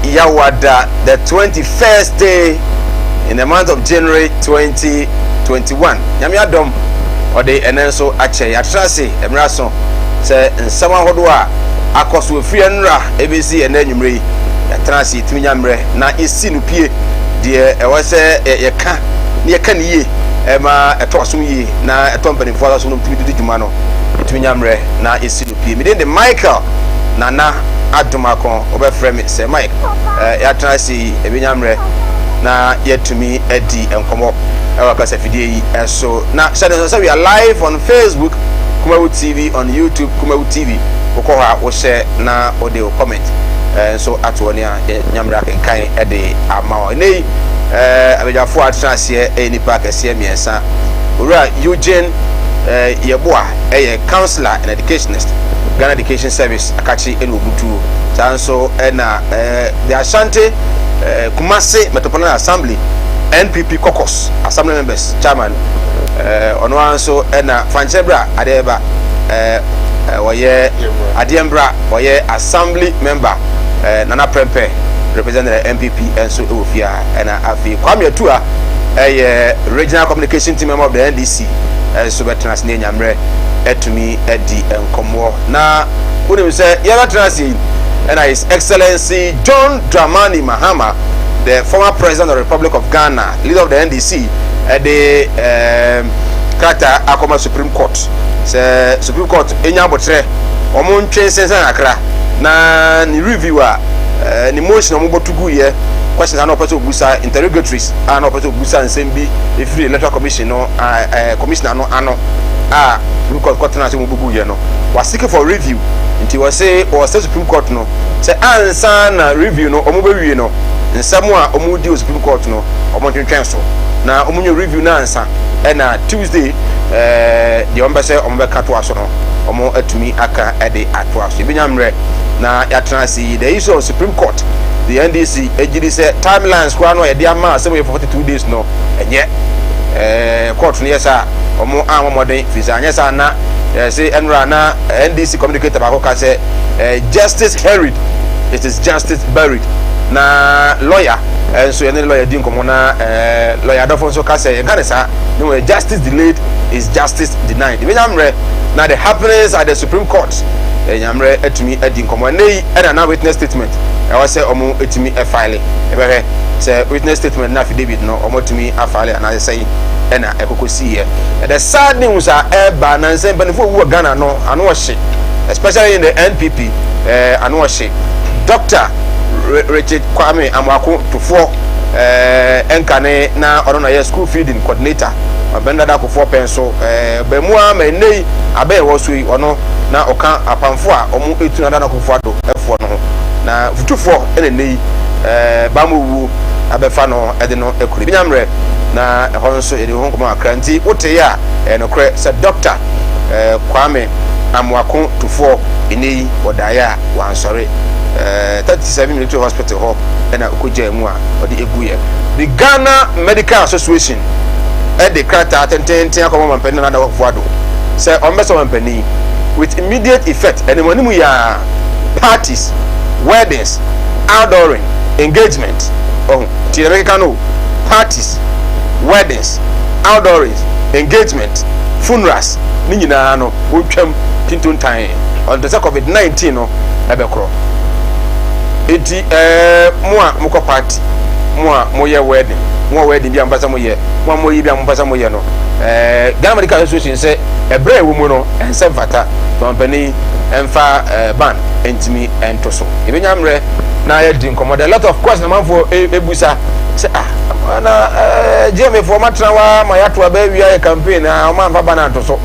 Yawada, the 21st day in the month of January 2021. Yamiadom or the enenso ache atrase emraso se nsama hodwa akoso fienra ABC and enyumre atrase timinyamre na esi no pie de ewo se yeka ne ye ema etoaso yi na etompanifo aso no timi dwuma no timinyamre na esi no pie me de Michael Nana Adumakon obefrɛ me sɛ Mike yɛatena se ebenyamrɛ na yɛtumi adi nkɔmmɔ ɛwɔ kasa fidie yi ɛso na sɛ we are live on Facebook Kumawood TV, on YouTube Kumawood TV wokɔ hɔ a wohyɛ na wode wo comment nso ato ne a nyamrɛ akenkan ɛde ama wɔ nei abegyafo atena aseɛ nipa kɛseɛ mmiɛnsa owura Eugene yɛboa ɛyɛ counselor and educationist Ghana Education Service akachi enobutu tanso na the Ashanti Kumasi Metropolitan Assembly NPP caucus assembly members chairman ono anso na Fanchebra Adeba woye Adiembra woye assembly member Nana Prempe represent the NPP enso ofia na afi Kwame Atua regional communication team member of the NDC so betras ne nyamre etumi edi enkomo na woni say yaratrasi and His Excellency John Dramani Mahama, the former president of the Republic of Ghana, leader of the NDC at the Kata Akoma Supreme Court. Supreme Court enya botre omo ntwen sensan akra na ni reviewer ni motion omo botugu ye questions and opportunity busa interrogatories and opportunity busa nsembi free electoral commission no commissioner no ano Supreme Court na se mo bugu ye no was seeking for review until was say Supreme Court no say answer na review no omo bewie no nsamo a omo di Supreme Court no omo twentwen so na omo nyo review na answer na Tuesday the ombe say omo be kato aso no omo atumi aka ede ato aso ebinyamre na yatena si the issue of Supreme Court the NDC ejiri say timelines kwa no ye dia ma say 42 days no enye court no yesa omo amomodin fisa anyesa na say enra na NDC communicator ba ko ka say justice buried, it is justice buried na lawyer so any lawyer din komo na lawyer dofo so ka say ngane sa no justice delayed is justice denied enyamre na the happenings at the Supreme Court enyamre etumi adi komo nei na witness statement I was say omo etumi file ebe say witness statement na affidavit no omo etumi file and say na ekokosi here the sad news are eba na nse benefo wu Ghana no ano hye especially in the NPP ano hye Dr. Richard Kwame Amwako tofo enkane na ono na school feeding coordinator abenda da ko 4 penso bemua menei abe wo so yi ono na oka apamfo a omo etuna da na ko fo ado efo no na futufo ene nei bamuwu abefa no ede no ekuri binyamre na ehon so ede hon kuma akranti wote ya no kre se Dr. Kwame Amwako tofo enei wodaya wansore 37 military hospital ho na okoja mu a ode eguye the Ghana Medical Association the krata atenten akoma mampani na da ado say ombeso mampani with immediate effect anyone ya parties, weddings, outdooring, engagement no parties, weddings, outdooring, engagement, funerals ni nyina no wotwam tintontan on the COVID-19 no ebekro enti mo mko party mo ye wedding mo wedding bi ambasa mo ye mo yi bi ambasa mo ye no Ghana Medical Association say ebre wo mu no ense fata company emfa ban entimi entoso ebenyamre na ye din komoda a lot of course na manfo ebusa say na GM for matra wa ma yato aba wi aye campaign na ma mfa ban entoso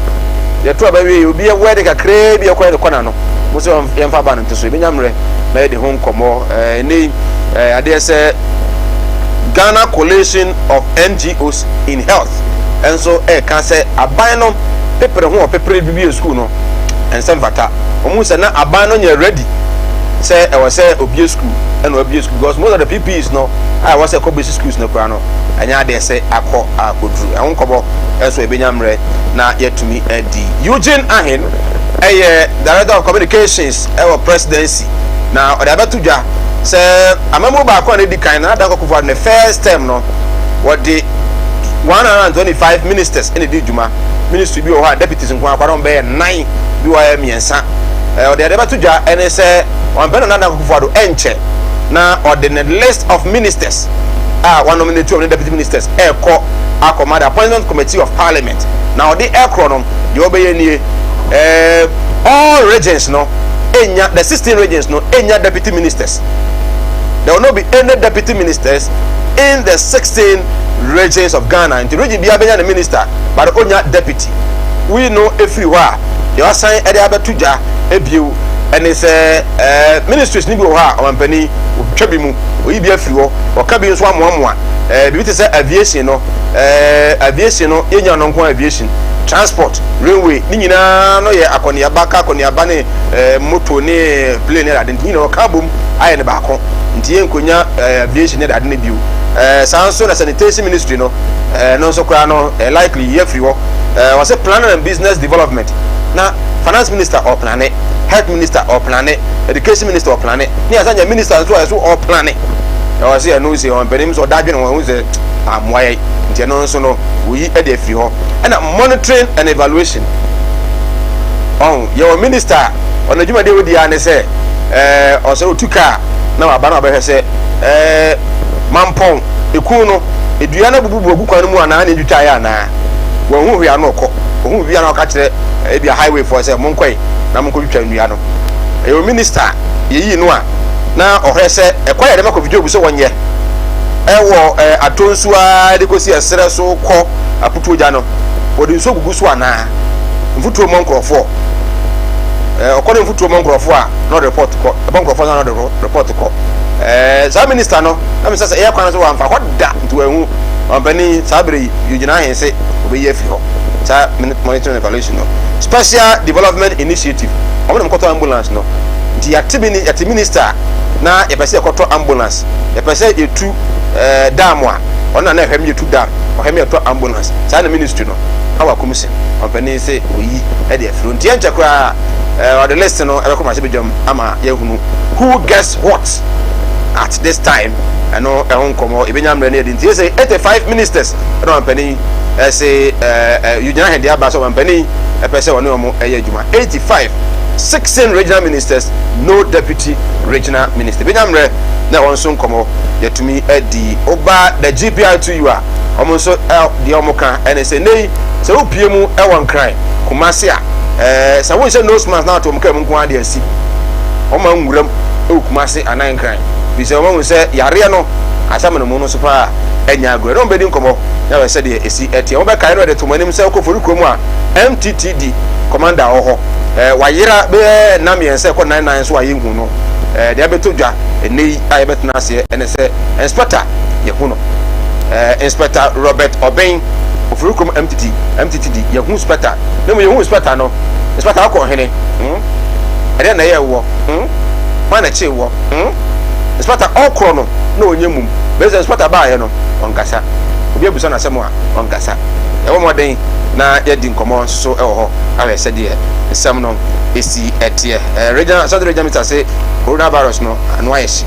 ye to aba wi obi ye wedding kakre bi ye kwana no mo se emfa ban entoso ebenyamre na ye de hon komo nei ade say Ghana Coalition of NGOs in Health and so can say abandon paper who paper BBA school no and some vata almost na abandon you ready say I was say obia school and obia school because most of the PPs no I was say Kobe schools no kwano anya dey say akodru and kobo so ebenyamre na yetumi edi Eugene Ahen director of communications our presidency na ɔde abɛto dwa sɛ amamo baako a ne di kan na Nana Akufo the first term no wɔde 125 ministers in the dwuma ministry bi wɔ hɔ a deputies nko akwadɔm bɛyɛ 9 bi wɔ mmiɛnsa ɔde abɛto dwa ɛne sɛ ɔmpɛ Nana Akufo ɛnkyɛ na ɔde the list of ministers one nominate two of the deputy ministers akɔma the appointment committee of parliament na ɔde ɛkorɔ no deɛ ɔbɛyɛ nie all regions no the 16 regions no deputy ministers. There will not be any deputy ministers in the 16 regions of Ghana. In the region be a minister, but only deputy. We know everywhere. They are saying Eddie Abatuja, Ebu, and it's ministries Nibu or Penny, Chabimu, we be a few, or Cabin Swam one. Because aviation, aviation, aviation. Transport, railway, Nina, no, yeah, Akonia Baka, Konia Bane, moto, ne, plane, kabum, I and the back home. Ntie nkonya aviation that didn't view sanso na sanitation ministry no no so kwa no likely here free work was a planning and business development na finance minister or planet health minister or planet education minister or planet ni asanya minister so or planet was here no say on benim so dadwe no who say amwaye ntie no so no we e dey free ho and monitoring and evaluation on your minister on adwuma dey we dia ne say o so tuka na wabana abɛhwɛ sɛ mampɔn eku no edua na bubu ogu kwan mu ana na edwitwa ya na wɔn hu hwea no kɔ wɔn hu hwea na ɔka kyerɛ ebi highway for sɛ monkɔi na monkɔtwa ndua no ɛyɛ minister yeyi no a na ɔhwɛ sɛ ɛkɔ yɛ de makɔ video bu sɛ wɔnyɛ ɛwɔ atonsua de kosi ɛsrɛ so kɔ aputuo gya no wɔde nso gugu so ana mfutuo mɔnkrɔfoɔ according to Mongrofwa, not report call, Mongrofwa not report call. Some minister no, I'm just air corners one for what that to a Benny Sabri, Eugenia and say, we have you. Monitoring evaluation. Special Development Initiative. I'm going to call ambulance no. The activity at the minister now, if I say a quarter ambulance, if I say you two dam one, on an FM you two dam, or him your ambulance, sign the ministry no. Our commission, company say, we had a frontier or the list no ama yehunu who guess what at this time I know a home come ibinyam ready didn't say 85 ministers no penny say you can hand aba so penny a person one mo ejuma 85 16 regional ministers no deputy regional minister ibinyam re na won so come yet to me edi oba the GPI to you are almost so the omoka and say nei so opiemu e won cry kumase so we say no smas now to mkam nko ade asi o ma nwuram e kumase anan kran bi say o ma say yare no asam no no so pa enya agro no bedi nkomo ya we say de esi etie o be kai no de to manim say ko fori krom a MTTD commander ho wayira be na me say ko 99 so ayi hu no de abeto dwa enei aye betena ase ene say inspector ye hu no inspector Robert Oben ofurukrom MTTD ye hu inspector na me ye hu inspector no inspector akọ hene ade na ye wo mana che wo inspector okro no na onyemum be inspector ba ye no onkasa obi abusa na asem a onkasa e wo moden na ye di nkomo so e wo ho awe se de nsem no esi etie regional south regional minister say coronavirus no anu ayeshi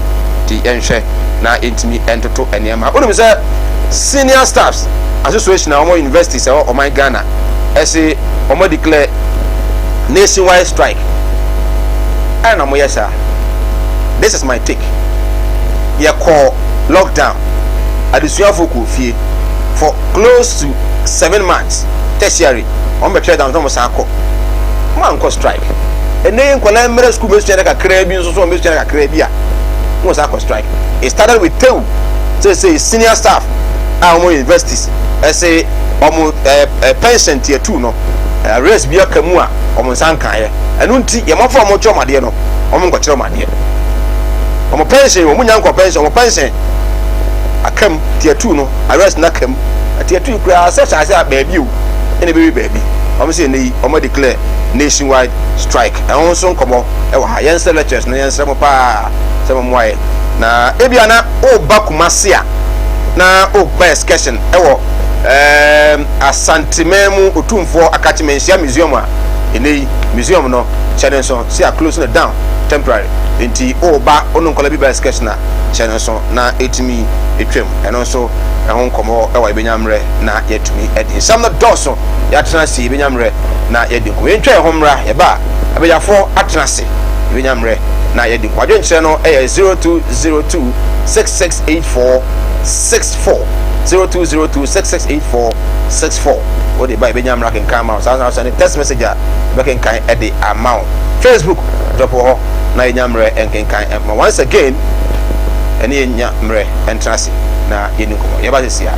di enhwe na entimi entoto enema onum say senior staffs association na omo universities o my Ghana say omo declare nationwide strike and am yes sir this is my take ye call lockdown adisuafo ko fie for close to 7 months tertiary on be trade down to mosako man ko strike ene nkola mere school be strike kakra bi nso so be strike kakra bi a mosako strike it started with two say senior staff our universities say omo pension tier 2 no raise bi akamu a omo sankan ye enu nti ye mafo omo chomade no omo nko chomade omo pension omo nyanko pension omo pension akam tier 2 no arrest na kam tier 2 kura say baby o ene baby omo say nei omo declare nationwide strike and so nkomo e wa yense lectures no yense mo pa se mo moye na ebia na o bakumase a na o ba excursion e wo asantememu otumfo akachimensia museum a enei museum no challenge so see a close down temporary enti ba ono nkola bi ba sketch na channel so na etumi etwem eno so ehon komo e wa benyamre na yetumi edin sam na doso ya tena se benyamre na yedin ko entwa ehomra ye ba abeyafo atena se benyamre na yedin ko adwenche no 0202 6684 64 0202 6684 64 what the baby nyamra can come out so send text message back in kind at the amount Facebook drop ho na nyamre en kan once again any nyamre entrance na yenu komo ye ba sia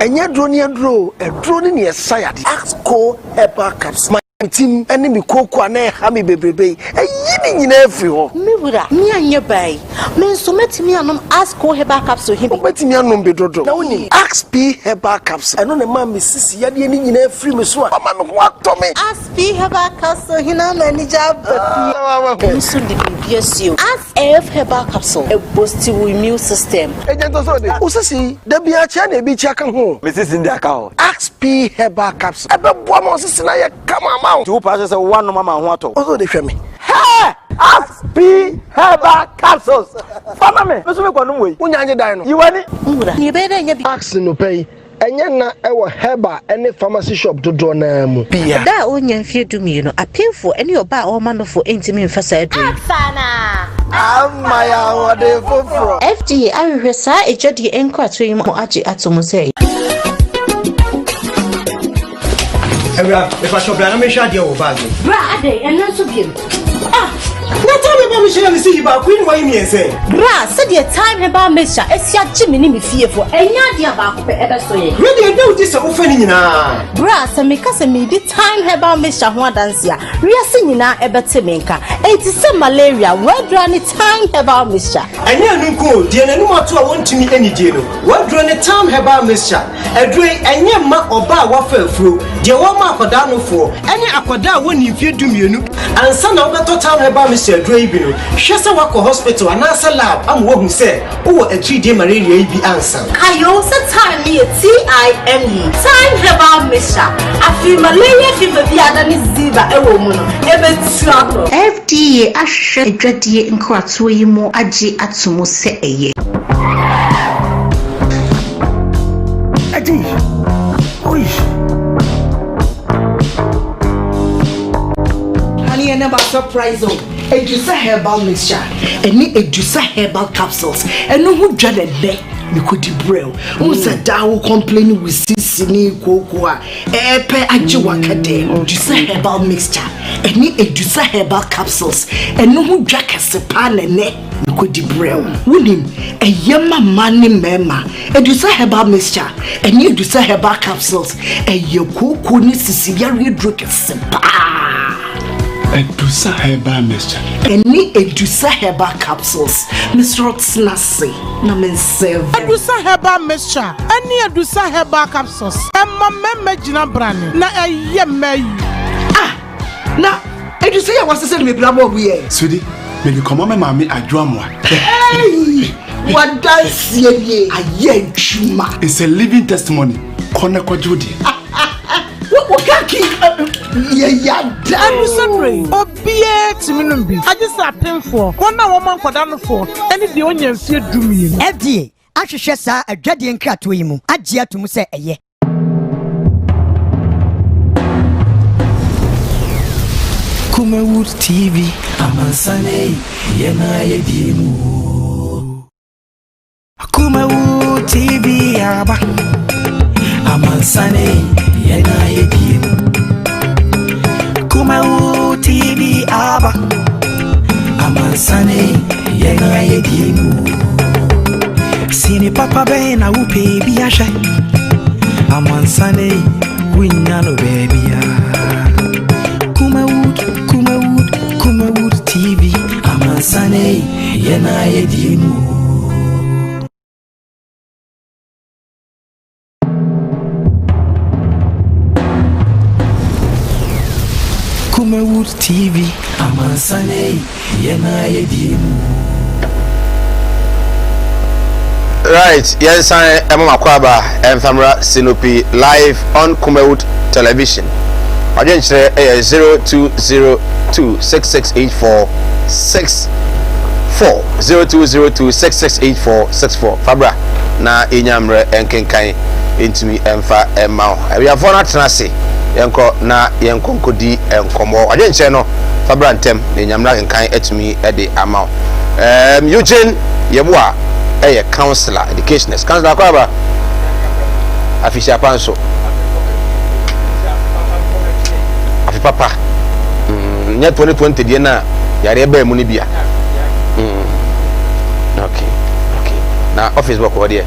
enya drone ne yesayade Axco herbal capsule team enemy koko na ha me bebrebe eyi ni nyina afri ho me wura me anye bai me nso metimi anom Axco herbal capsule hibi metimi anom bedodo na woni XP herbal capsule eno ne ma me sisi yade ni nyina afri me so a ma me ho ato me XP herbal capsule hina na ni jabba nso de bibiasio XF herbal capsule e boost your immune system ejento so de usisi da bia chia na ebi chia kan ho me sisi ndi aka ho XP herbal capsule ebe boa ma usisi na ye kama tu pass say one mama ho ato ozo de hwe me hey XP herbal capsules fama me so me kwanu we unya anye dan no yiwani wura ni be da nya bi Axi no pay enye na ewo herbal ene pharmacy shop dodo na mu bia da onya mfie dumi no apemfo ene oba o manofo entimi mfasa adru sana amaya wode foforo FDA ahwehwesa ejodi enkwato yi mo agi atomo sei if I shop na me sha dia wo bag bra ade ena so biem na tell me me share me see ba queen why me say bra said the time heba mesha esia gimi ni me fiefo enya dia ba ko pe ebe so ye we dey do this so fa ni nyina bra se me ka se me di time heba mesha ho adanse a wiase nyina ebe te me nka enti se malaria wedra ni time heba mesha anya nu ko die na nu mato a wontumi ani die no wedra ni time heba mesha edre anya ma oba wa fa afuro die wo ma akoda no fo anya akoda woni fie dumienu ansa na obeto time heba mesha edre ibi no hwese wa ko hospital anasa lab am wo hu se wo a 3-day malaria ibi ansa ayo se time ni TIME time heba mesha afi malaria fever bi ada ni ziba ewo mu no ebe tua FDA ahwe edwadie nkwato yi mo agi atomo se eye adi oi honey and never surprise o Edusa herbal mixture eni Edusa herbal capsules eno hu dwade de me kodi brew unsa da wo complain with sisini koko a epe agi wakade Edusa herbal mixture eni Edusa herbal capsules eno hu dwa kese pa ne me kodi brew wunim eyema mani mema Edusa herbal mixture eni Edusa herbal capsules eye koko ni sisi yare dro kese pa Edusa herbal mixture. Any Edusa herbal capsules. Miss Rotsnasi. Namen sev. Edusa herbal mixture. Any Edusa herbal capsules. Emma meme jina brani. Na eyeme. Na Edusa ya wasese me brabo buye. Sudi, me di komo me mami adwamwa. Hey! What dance ye? Aye chuma. It's a living testimony. Kona kwa jodi. What kaki? Yeah, I'm sorry. Obie timinumbi. I just happened for one woman for down for any the onion fear do me. FDA, ahwehwe sa adwade nkrato yi mu agi atum se eye. Kumawood TV amansane yena yedimu. Kumawood TV aba amansane yena yedimu. Kumawood TV aba amansane yena yedimu. Sini papa be na upe bi ahwe amansane winyano baby ya. Kumawood TV amansane yena yedimu. Kumawood TV amansane yena yedimu. Right, yes, I am Makwaba and Famra Sinopi live on Kumawood Television. Again, 0202668464 0202668464 Fabra na enyamre enkenkan entumi emfa emma we have na tenase yenko na yenkonkodi enkomo adenche no Fabra ntem na enyamre enkenkan etumi ede ama Eugene yeboa eye counselor educationist counselor akwaba afisha panso afi papa nya 2020 die na yare ebe mu ni bia okay na office work over there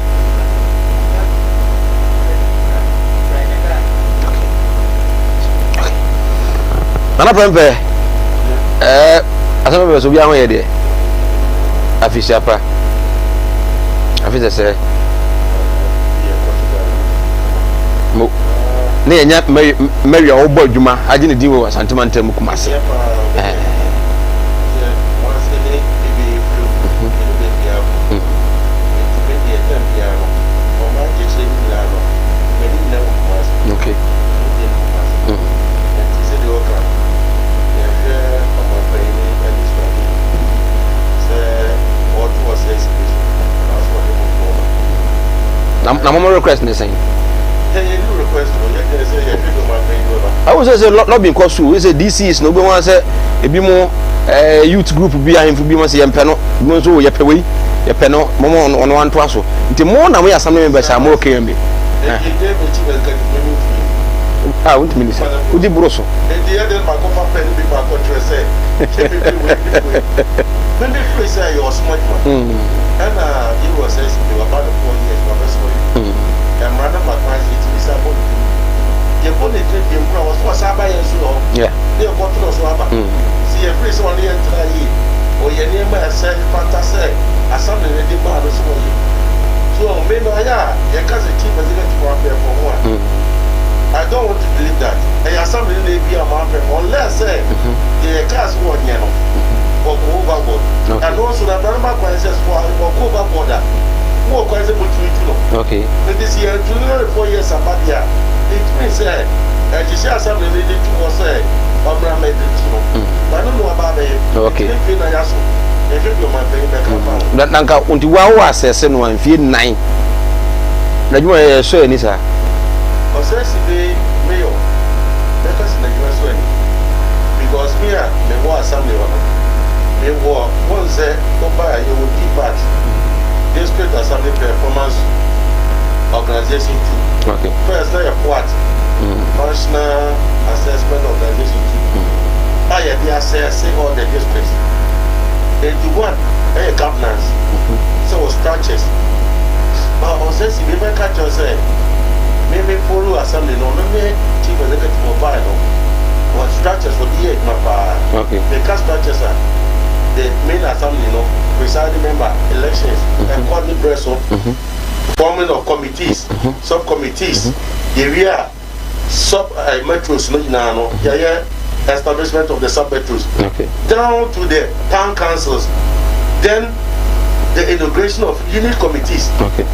okay nana pempe asama be so bia ho ye de afisha pa afisha se mo ne nya mary obo adwuma age ne diwo asantemantam mu kumase okay na mama request ne saying I was say lobbying cause so we say DC is no be one say ebi mo youth group bi ahemfu bi mo say yempe no mo so yepe we yepe no mo on wan to aso nti mo na we asam members am okay mbe won't mean say udi broso e dey dey ma ko fa pen bi ma ko trese when they play say you smart man and he was says they were about 4 years for us and random advice it is about you put it in pro was aba yen so yeah they go to so aba see every so on the entire year or your name say fantasy asam na dey ba do so me no ya you can say keep president for one I don't want to believe that. And you have something to be a man unless the cars were or go overboard. And also the number prices for go overboard. Who are quite able to know. Okay. But this year, 4 years about here, it means that you share something related to us, Obra made it. I don't know about it. Okay. If you're my baby, that Nanka, until 1 was a son, 1 feet 9. That you are so any sir. Process the mayor, let us in the US way. Because me, they were assembly one. They were once go by you would keep at district assembly performance organization too. Okay. First, they what? National assessment organization too. I had the assessing all the districts. 81 governance. So structures. But on says if you catch yourself. Maybe follow assembly no maybe chief executive mobile no or structures for the okay the cast structures are the main assembly no presiding member elections and coordinate press forming of committees subcommittees area sub metros no establishment of the sub metros down to the town councils then the inauguration of unit committees. Okay.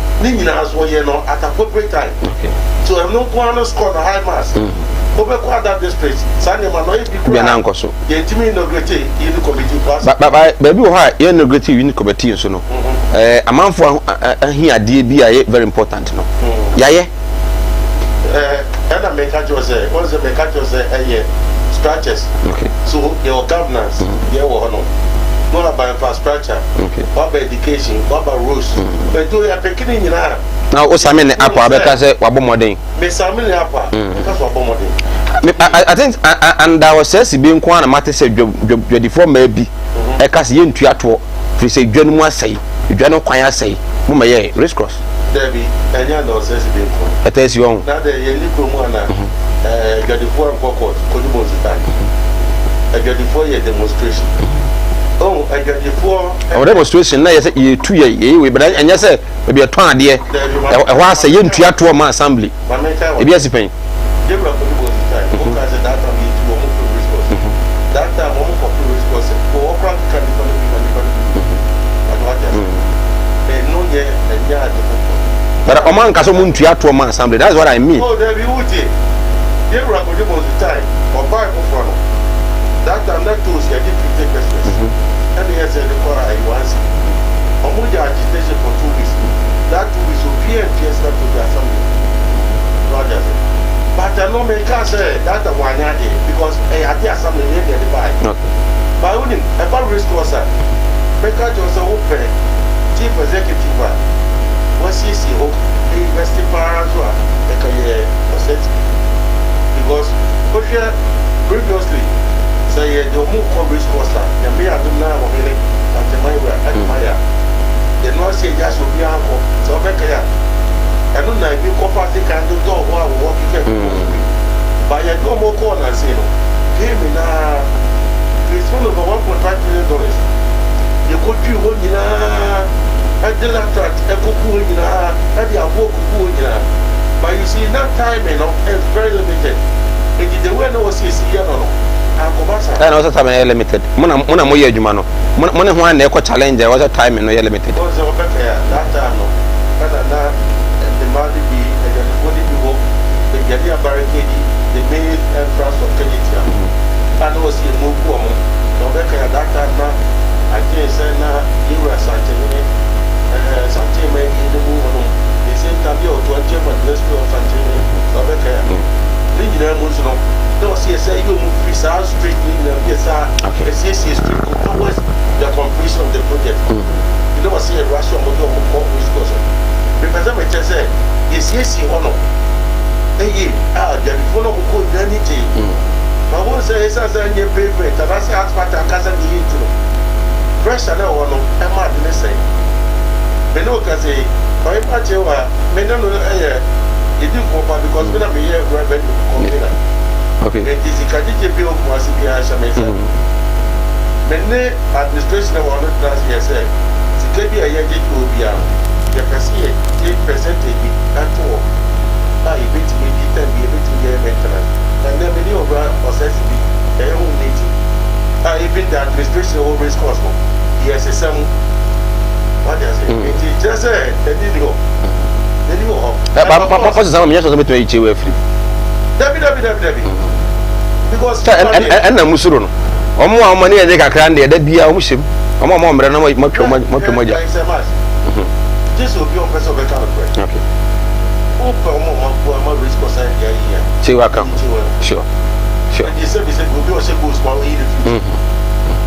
As well, at appropriate time. Okay. So I'm not going to score the high mass. Over that district, Sunday, man, no, the team inaugurated unit committee. But baby, why you inaugurated unit committee? So no. A man for here, DB, very important. No. Yeah. And I make a Jose. Once the make a Jose, structures. Okay. So your governance, no about infrastructure, about education, about roads. But do you have picking in now? Now, what's I mean, Apple, because Wabomoding. Miss Amelie Apple, because Wabomoding. I think, and I was says, being quite a matter said, you're for maybe a Cassian Triato, if you say, John was say, you don't quite say, Mumay, race cross. There be, and you know, says being I tell you, now the Yellow Mona, got the 4 court, Kodibos time. I got the 4 year demonstration. Oh, I got the 4 demonstration. Now, you 2 years, but and yes, maybe a 20 year. I was a young Triato assembly. Yes, pain. That time, home for resources. For all practical, but a man can someone Triato assembly. That's what I mean. Oh, there be Woody. They were going to time. or buy for no. That time that tools you did to take business. And they said the car I once. Omuja agitation for 2 weeks. That 2 weeks will be a fiesta to the assembly. Rogers. But I know me can't say that one year because I had the assembly near the buy. By winning about risk was a because was a open chief executive was he investing parents were like a percent because previously say the move for risk was that the may have done now really at the Maya and Maya. The North say just will be uncle so better. I don't know if you go past the candle door while walking by a no more corner, say, came in it's one over $1.5 million. You could do one in a delatrat, a cuckoo in a walk cuckoo in a. But you see, that time is very limited. It is the way no was here or no. And also time limited. Mona Moya Jumano. Money one echo challenge, there was a time no limited. That time, no. The Mali be and the body be walk, the Gadia barricade, the main entrance of Kenyatta. And was here move woman. No better at that time now. I can't say now, you were something, something maybe in the move. The same time you're 20 but let's go on something. No better. Linear Muslim. No, see, say you move free South Street, yes, street towards the completion of the project. You know, see a rush on the discussion. Because I'm just saying, yes, you honor. Hey, the phone of good anything. I won't say it's as a new paper, and I say, ask what I can't be into. Fresh and I want to, I'm not going to say. Beno can say, I patch you are, may not know, you do for because we're not here, revenue. Okay. It is a Kadija bill for CPI. Many administration of 100,000 years. It be a year to be a percentage at all. I bet me didn't be able to get maintenance. And then many of our necessity, their own native. I even the administration always cost more. Yes, some. What does it? It is just a video. Then you hope. What's some years of it to free? Because and Musuron. Omo money they can cram there, that be a mushim. Omo Brana, much. This will be on person of a kind of bread. Okay. Open risk for saying, yeah. Sure. And the service will be also goes while eating.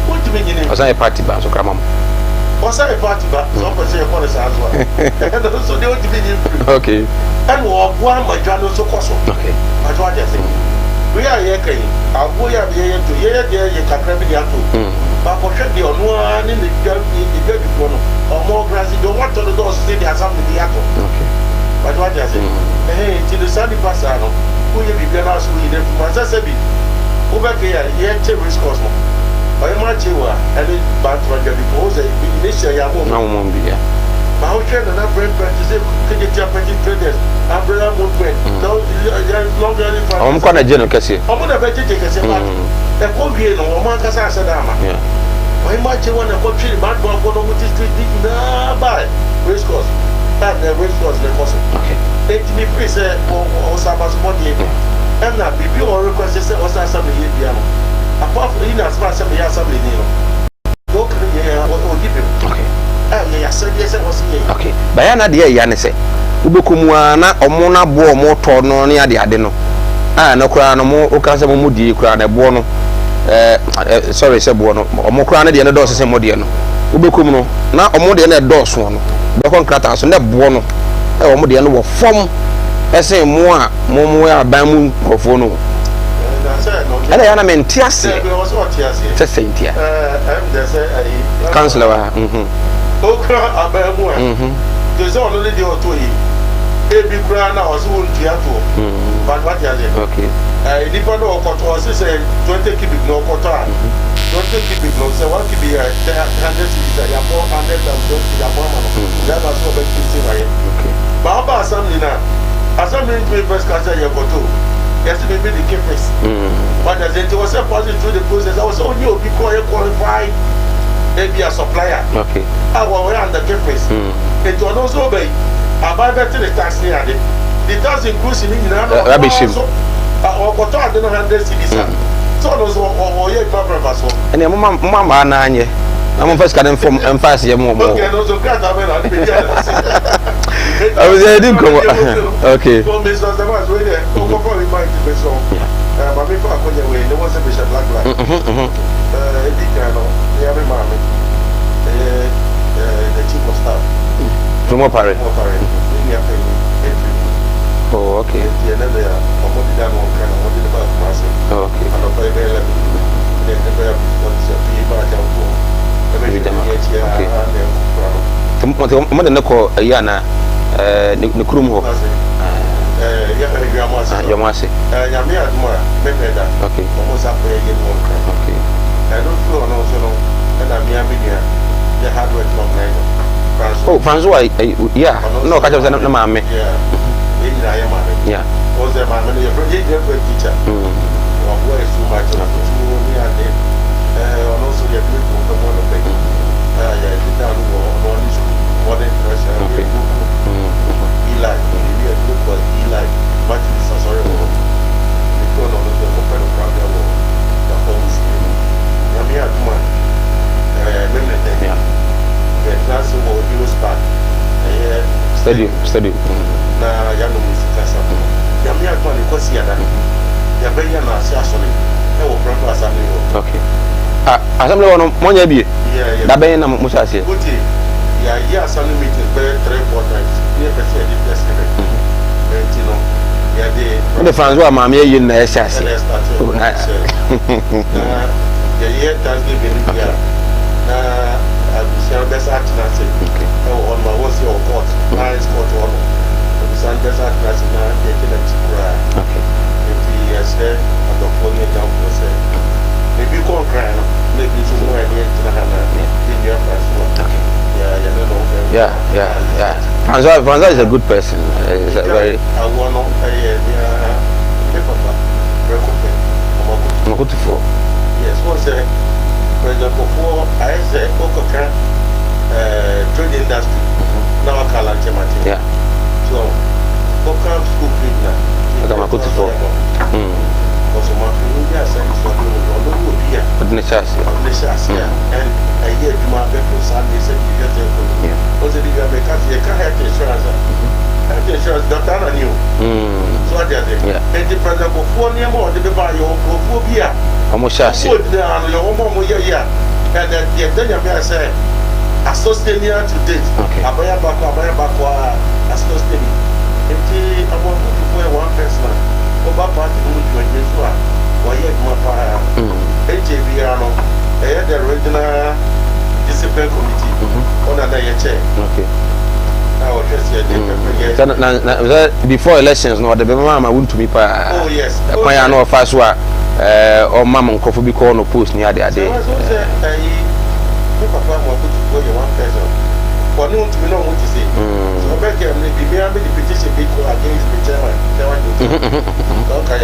What do you mean? Was I a party bar? So come on. Was I a party bar? Some person upon us as well. And also they want to be new. Okay. And one my journal so costly. Okay. I what I think. We are here, I'll go here to hear you can grab the apple. But for sure, the one in the good one or more grassy don't want to the doors to say they are something the apple. Okay. But what I say, hey, till the sunny passano, who you be going out with them from Massabi. Over here, here, risk cosmo. I am not sure, and it's bad to get before the initial Yamon. No, won't be here. But how can an umbrella practice Japanese traders? Umbrella movement. No, longer than I'm going to general Cassie. I'm going to bet you take a second. The Korean or Mancasa Sadama. Why might you want to go to the bad one for the street? Buy race course. And the race course, the cost. Okay. It be free, or Sabbath body. And not be pure request, or something here. Apart from in as far as somebody has something new. Go here, what will give him? Okay. Okay. Bayana dear Yanese. Ubukumwana omona bo motor no near the adeno. Ah, no crown more Ocasa Mudi crown a buono. Sorry, Sabuano, or more crown the other doors, same modiano. Ubukumuno, now a modian doors one. Docon Cratas, and that buono. A modiano form. I say more bamu of phono. And I am in Tiasi. Just saying, Councillor. Okra Abamu. There's only the Otoi. Baby Crown, I was wound Tiato. But what you say? Okay. I depend on what was said 20 cubic no quarter. 20 cubic no, so what could be a 100 cities, I have 400 and 20 that was what makes you say. Okay. Baba assembly now. Assembly to first class I have got to. Yes, maybe the campus. But as it was a passing through the process, I was only qualified. Maybe a supplier. Okay. I was on the campus. It was also by a better tax near the tax includes in rubbish. Or got 100 cities. So those or your breakfast. And your mamma nine. I'm first coming from emphasize your mom. Okay, and also grant I was there, okay. So, Mr. Samas, wait there. Go for the mic to be so. My people are going away. There was a bishop black. Every mammy. The chief of staff. From what parent? Oh, okay. The another, somebody done one kind of what did about massive. Okay. And I'll play very level. Then the bear was a female jump. More than the call a yana, the Kumawood. Your massy. Okay. Almost up there again. Okay. I don't feel no so and I'm here. The hardware from night. Oh, Francois, yeah. No, catch us and mammy. Yeah. Was there my many teacher? Where is too much of me and also the people of the one of the modern pressure. Eli, look what Eli, much is sorry. The corner of the open of the whole scheme. Yamia Duman, Minute, the class of Heroes Park, study. Now, Yanu Missy Yamia Duman, because he had Yabayan Assassin, I will practice a little. Okay. Assembly one money be. Yeah. That be na musasi. Good. Yeah, assembly meeting be 3-4 times. Here be say the president. You know, yeah the fans wa mama yin na esase. Yeah, Thanksgiving here. I shall best act na say. Oh, on my was your court. Nice court one. The sun best act na say na the chikura. Okay. If he has said at the phone down for say. Maybe you can't cry, maybe somewhere near in your first one. Yeah. Francois is a good person. He's a very. I want to pay yes, what's the president before I said, okay, trade industry. Now I can't like yeah. So, what school feed now? Also, my family sent for you, but necessary. And a year to my people, Sunday said, you get it. Was it because you can't have insurance? Have insurance, Dr. Ananu. So I did it. And the president before near more, the buy your phobia. Almost as your home, yeah. And then you say, associate to date. I buy a back, associate. I want to wear one person. Over party who you and Yeshua, why yet my fire? HABR, the original discipline committee, on another chair. Okay. I was just here. Before elections, no, the mama wouldn't to be pa. Oh, yes. I know first one, or Mamma coffee be called no post near the day. Papa want to go your one person. For no to know what to say. So back here, maybe the petition be against the chairman. Okay.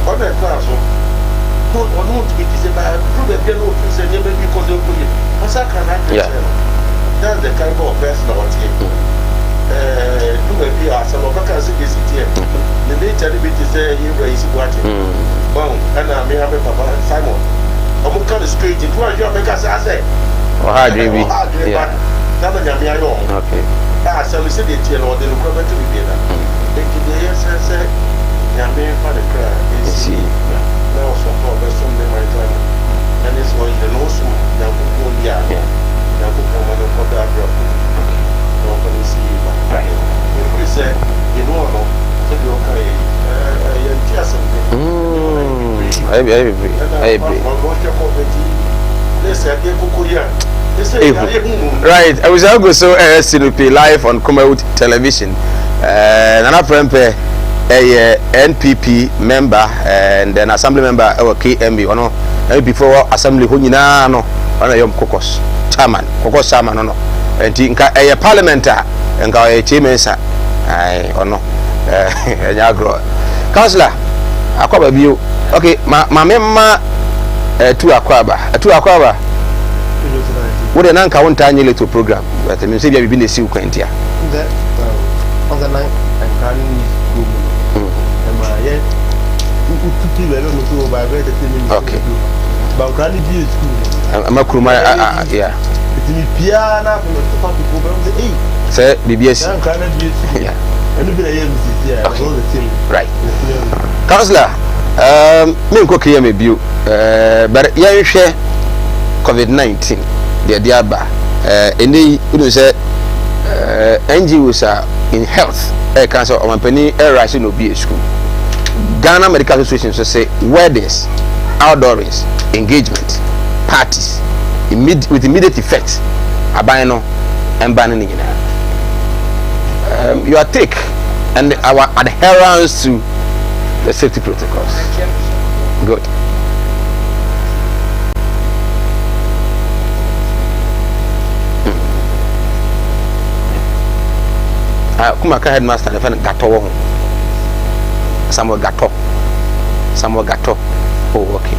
On that class, no to be said by through the piano to say, maybe because they'll put it. That's the kind of person I want here. Do a PR, some of us can see here. The nature of it is a race watching. Well, and I may have a Papa Simon. I'm kind of straight into what you make us say. Or hard, baby. Okay. Ah, so we said it here, or the requirement to be there. The year says, Yamin for the cry. See, now so far, there's something my time. And it's why you know some young people, yeah, young people want to put that drop. Nobody see you. If we say, you know, so you're okay. I agree. Right, I was also SNP live on Kumawood television. Nana Prempe, a NPP member and an assembly member of KMB. No, before assembly, who you know, on a young caucus chairman, no, and a parliamentar and got a chairman, I or no, Councillor, I call a view. Okay, my member to Aquaba. What an uncount tiny little program, but I mean, say you've been a seal quentia. On the night, I'm carrying this room. And my Okay. But can it be school? I'm a Kuruma, yeah. Piano, hey, Sir, BBS. Yeah. Right. Counselor, me ko kiye me bio. But ya share COVID-19. The diaba. Eni you say NGOs are in health. Cancer or company rush no be school. Ghana Medical Association so say weddings, outdoors, engagement, parties, with immediate effect. Abano and banning your take and our adherence to the safety protocols. Good. Kumaka headmaster the friend Gato. Samuel Gato. Oh, okay.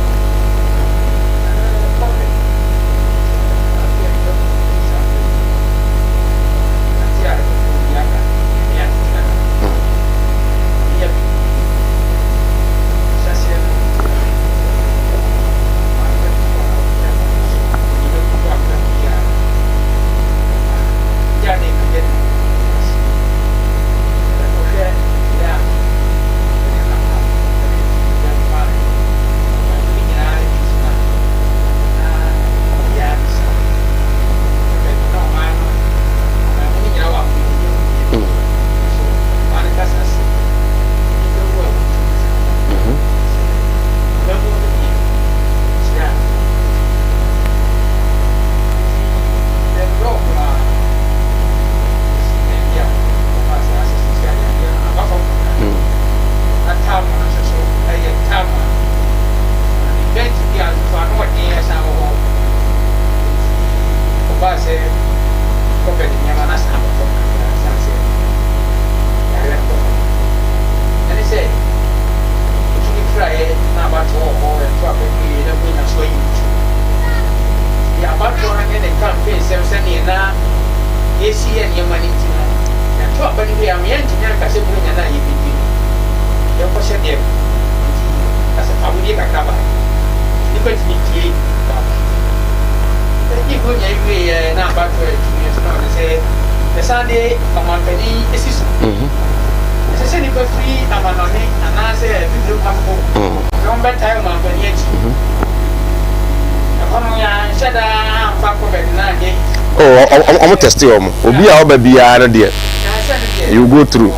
I'm testing you. Obi a obabi ya na there. You go through.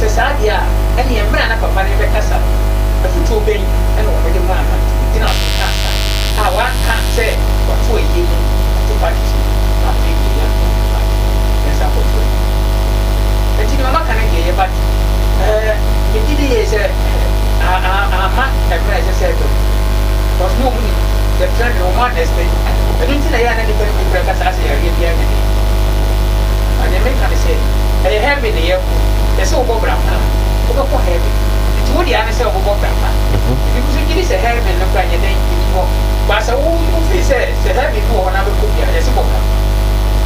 Sadia ɛne ɛmmerɛ na papa ne bɛkasa afotuo bɛyi ɛna wɔmɛde mu ama ntina kasa a waka sɛ wato ayie mu ato party na afei yɛ yɛsa kɔtɔ ɛnti ne mama ka ne deɛ yɛba megye di yɛ sɛ ama ɛmmerɛ ɛsɛ sɛ ɛdɔ because mo mu ni yɛtrɛ de wɔn understand ɛno nti na yɛ ana nipa ne brɛ kasa asɛ yɛreɛ biara ne de ane meka ne sɛ ɛyɛ heaven ne yɛkɔ ɛsɛ wobɔ brama wobɛkɔ heaven nti wode ane sɛ wobɔbɔ brama nti so gyiri sɛ heaven no kora nyɛ dɛn wɔ baasa wofii sɛ heaven bi wɔ hɔ na bɛkɔ bia yɛsɛ bɔ brama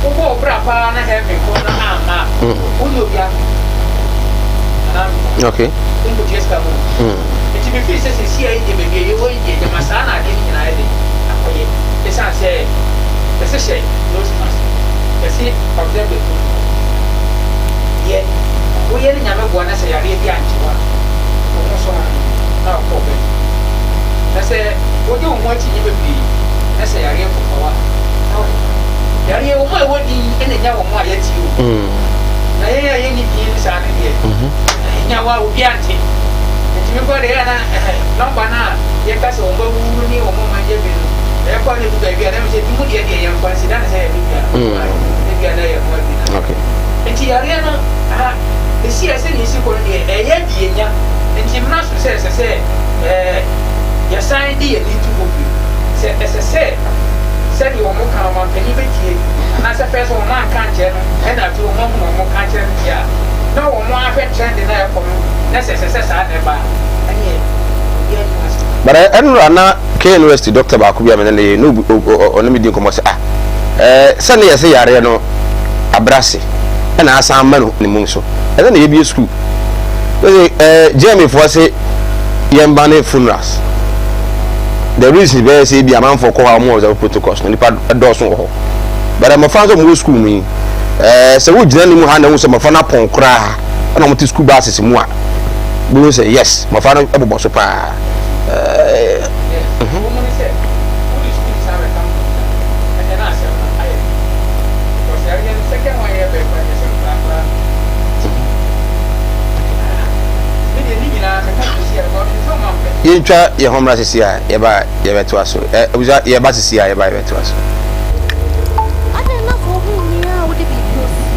wobɔ wo bra paa na heaven kɔ no ama wone obi ame okay nkɔtua sika mu nti mefii sɛ sɛsia yi deɛ baabi a yɛwɔ yi deɛ gyama saa na ade no nyinaa yɛde akɔyɛ ɛsiane sɛ ɛsɛ hyɛ nose mask ɛsɛ ɔbɛn bɛtu yɛ woyɛ ne nyame boa na sɛ yareɛ bi ankyewa wo ho so na ɔkɔ bɛ na sɛ wode wo ho akyi nyɛ bebree na sɛ yareɛ fofawa na wode yareɛ wo ho a ɛwɔ din ɛna nya wɔ mo a yɛtie o na yɛyɛ a yɛnni din no saa ne deɛ ɛnya wa obi ante nti mekɔ de yɛ na nɔmba no a yɛka sɛ wɔn bɛwuru ne wɔn ma nyɛ bi no ɛkɔ ne bu baabi a na mesɛ dumu deɛ deɛ yɛmfa nsi da ne sɛ yɛde bia ne bia na yɛ mmoa bi na nti yareɛ no ɛsi ɛsɛ ne ɛsi kɔ no deɛ ɛyɛ de yɛnya nti mmara so sɛ ɛsɛ sɛ yɛsan de yɛni to hɔ bi sɛ ɛsɛ sɛ sɛdeɛ wɔn ka ɔmampanin bɛtie anaasɛ fɛ sɛ wɔn anka nkyɛn no ɛna ato wɔn ho wɔn ka nkyɛn no deɛ na wɔn ahwɛ trend na ɛkɔ no na sɛ ɛsɛ sɛ saa na ɛba ɛne obi ani wɔ so but ɛnura na K University doctor baako bi a mene ne no ɔno mi di nkɔmɔ sɛ sɛne yɛ sɛ yareɛ no abrase ɛna asan ma no ne mu so ɛsɛ na yɛbie school GMA foɔ sɛ yɛmba ne funerals the reason bɛyɛ sɛ bi amanfoɔ kɔ hɔ a ɔmo observe protocols no nipa dɔɔso wɔ hɔ but mmɔfra nso ɔmo wɔ school mu yi sɛ wogyina ne mu ha na wo sɛ mmɔfra no apɔn koraa ɛna ɔmo te school buses mu a bɛhu sɛ yes mmɔfra no ɛbobɔ so paa yɛntwa yɛ homra sisi a yɛba yɛbɛto aso yɛba sisi a yɛba yɛbɛto aso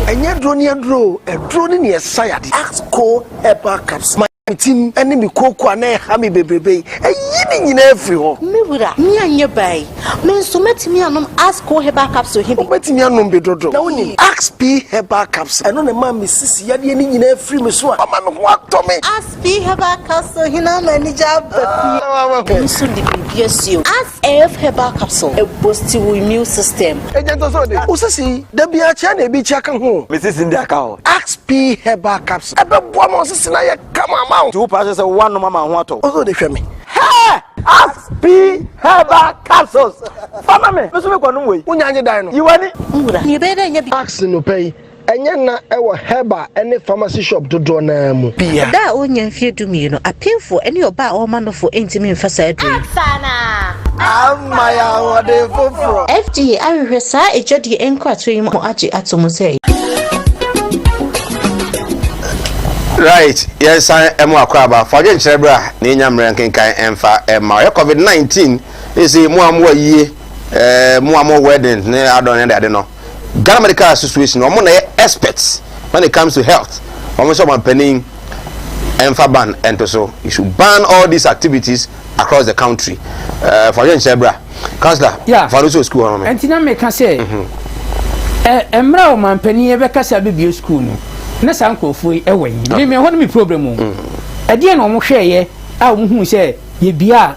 ɛnyɛ duro ne aduro ɛduro ne yɛsa yade Axco herbal caps team ɛne me koko a na ɛha me bebrebe ɛyi ne nyinaa afiri hɔ mewura me anyɛ bai me nso matumi anom Axco herbal capsule hebi matumi anom be dodo na woni XP herbal capsule ɛno ne ma me sisi yadeɛ ne nyinaa afiri me so a ɔma me ho atɔ me XP herbal capsule hina ma ni jaba nso de bibia sio XF herbal capsule e boost your immune system ejento so de usisi da bia cha na ebi cha ka ho me sisi ndi aka ho XP herbal capsule ɛbɛboa ma usisi na yɛ kama 2 passes one no mama ho ato ozo de hwɛ me hey XP herbal capsules fama me so me kwanu wei unya anye dan no yiwani mura ni be da nya bi ax no pay ɛnyɛ na ɛwɔ herbal ɛne pharmacy shop dodo na mu bia da onya mfie dumie no apemfo ɛne oba a ɔmanofo entimi mfasa aduru sana amaya wode foforo FDA ahwehwɛ saa ejodi enkrato yi mo agye atomo sɛ right yes emu akwaba for je nkyerɛ bra na enya mmerɛ nkenkan emfa ema ye COVID-19 isi mu amwa yie mu amwa wedding ne adon ne ade no Ghana Medical Association omo na experts when it comes to health omo so man penin emfa ban ento so you should ban all these activities across the country for je nkyerɛ bra counselor for so school omo entina me ka say emra o man penin e be kasa be school no na sankrofo ewe yi me ho no me problem o ade na omo hweye a omo hu se ye bia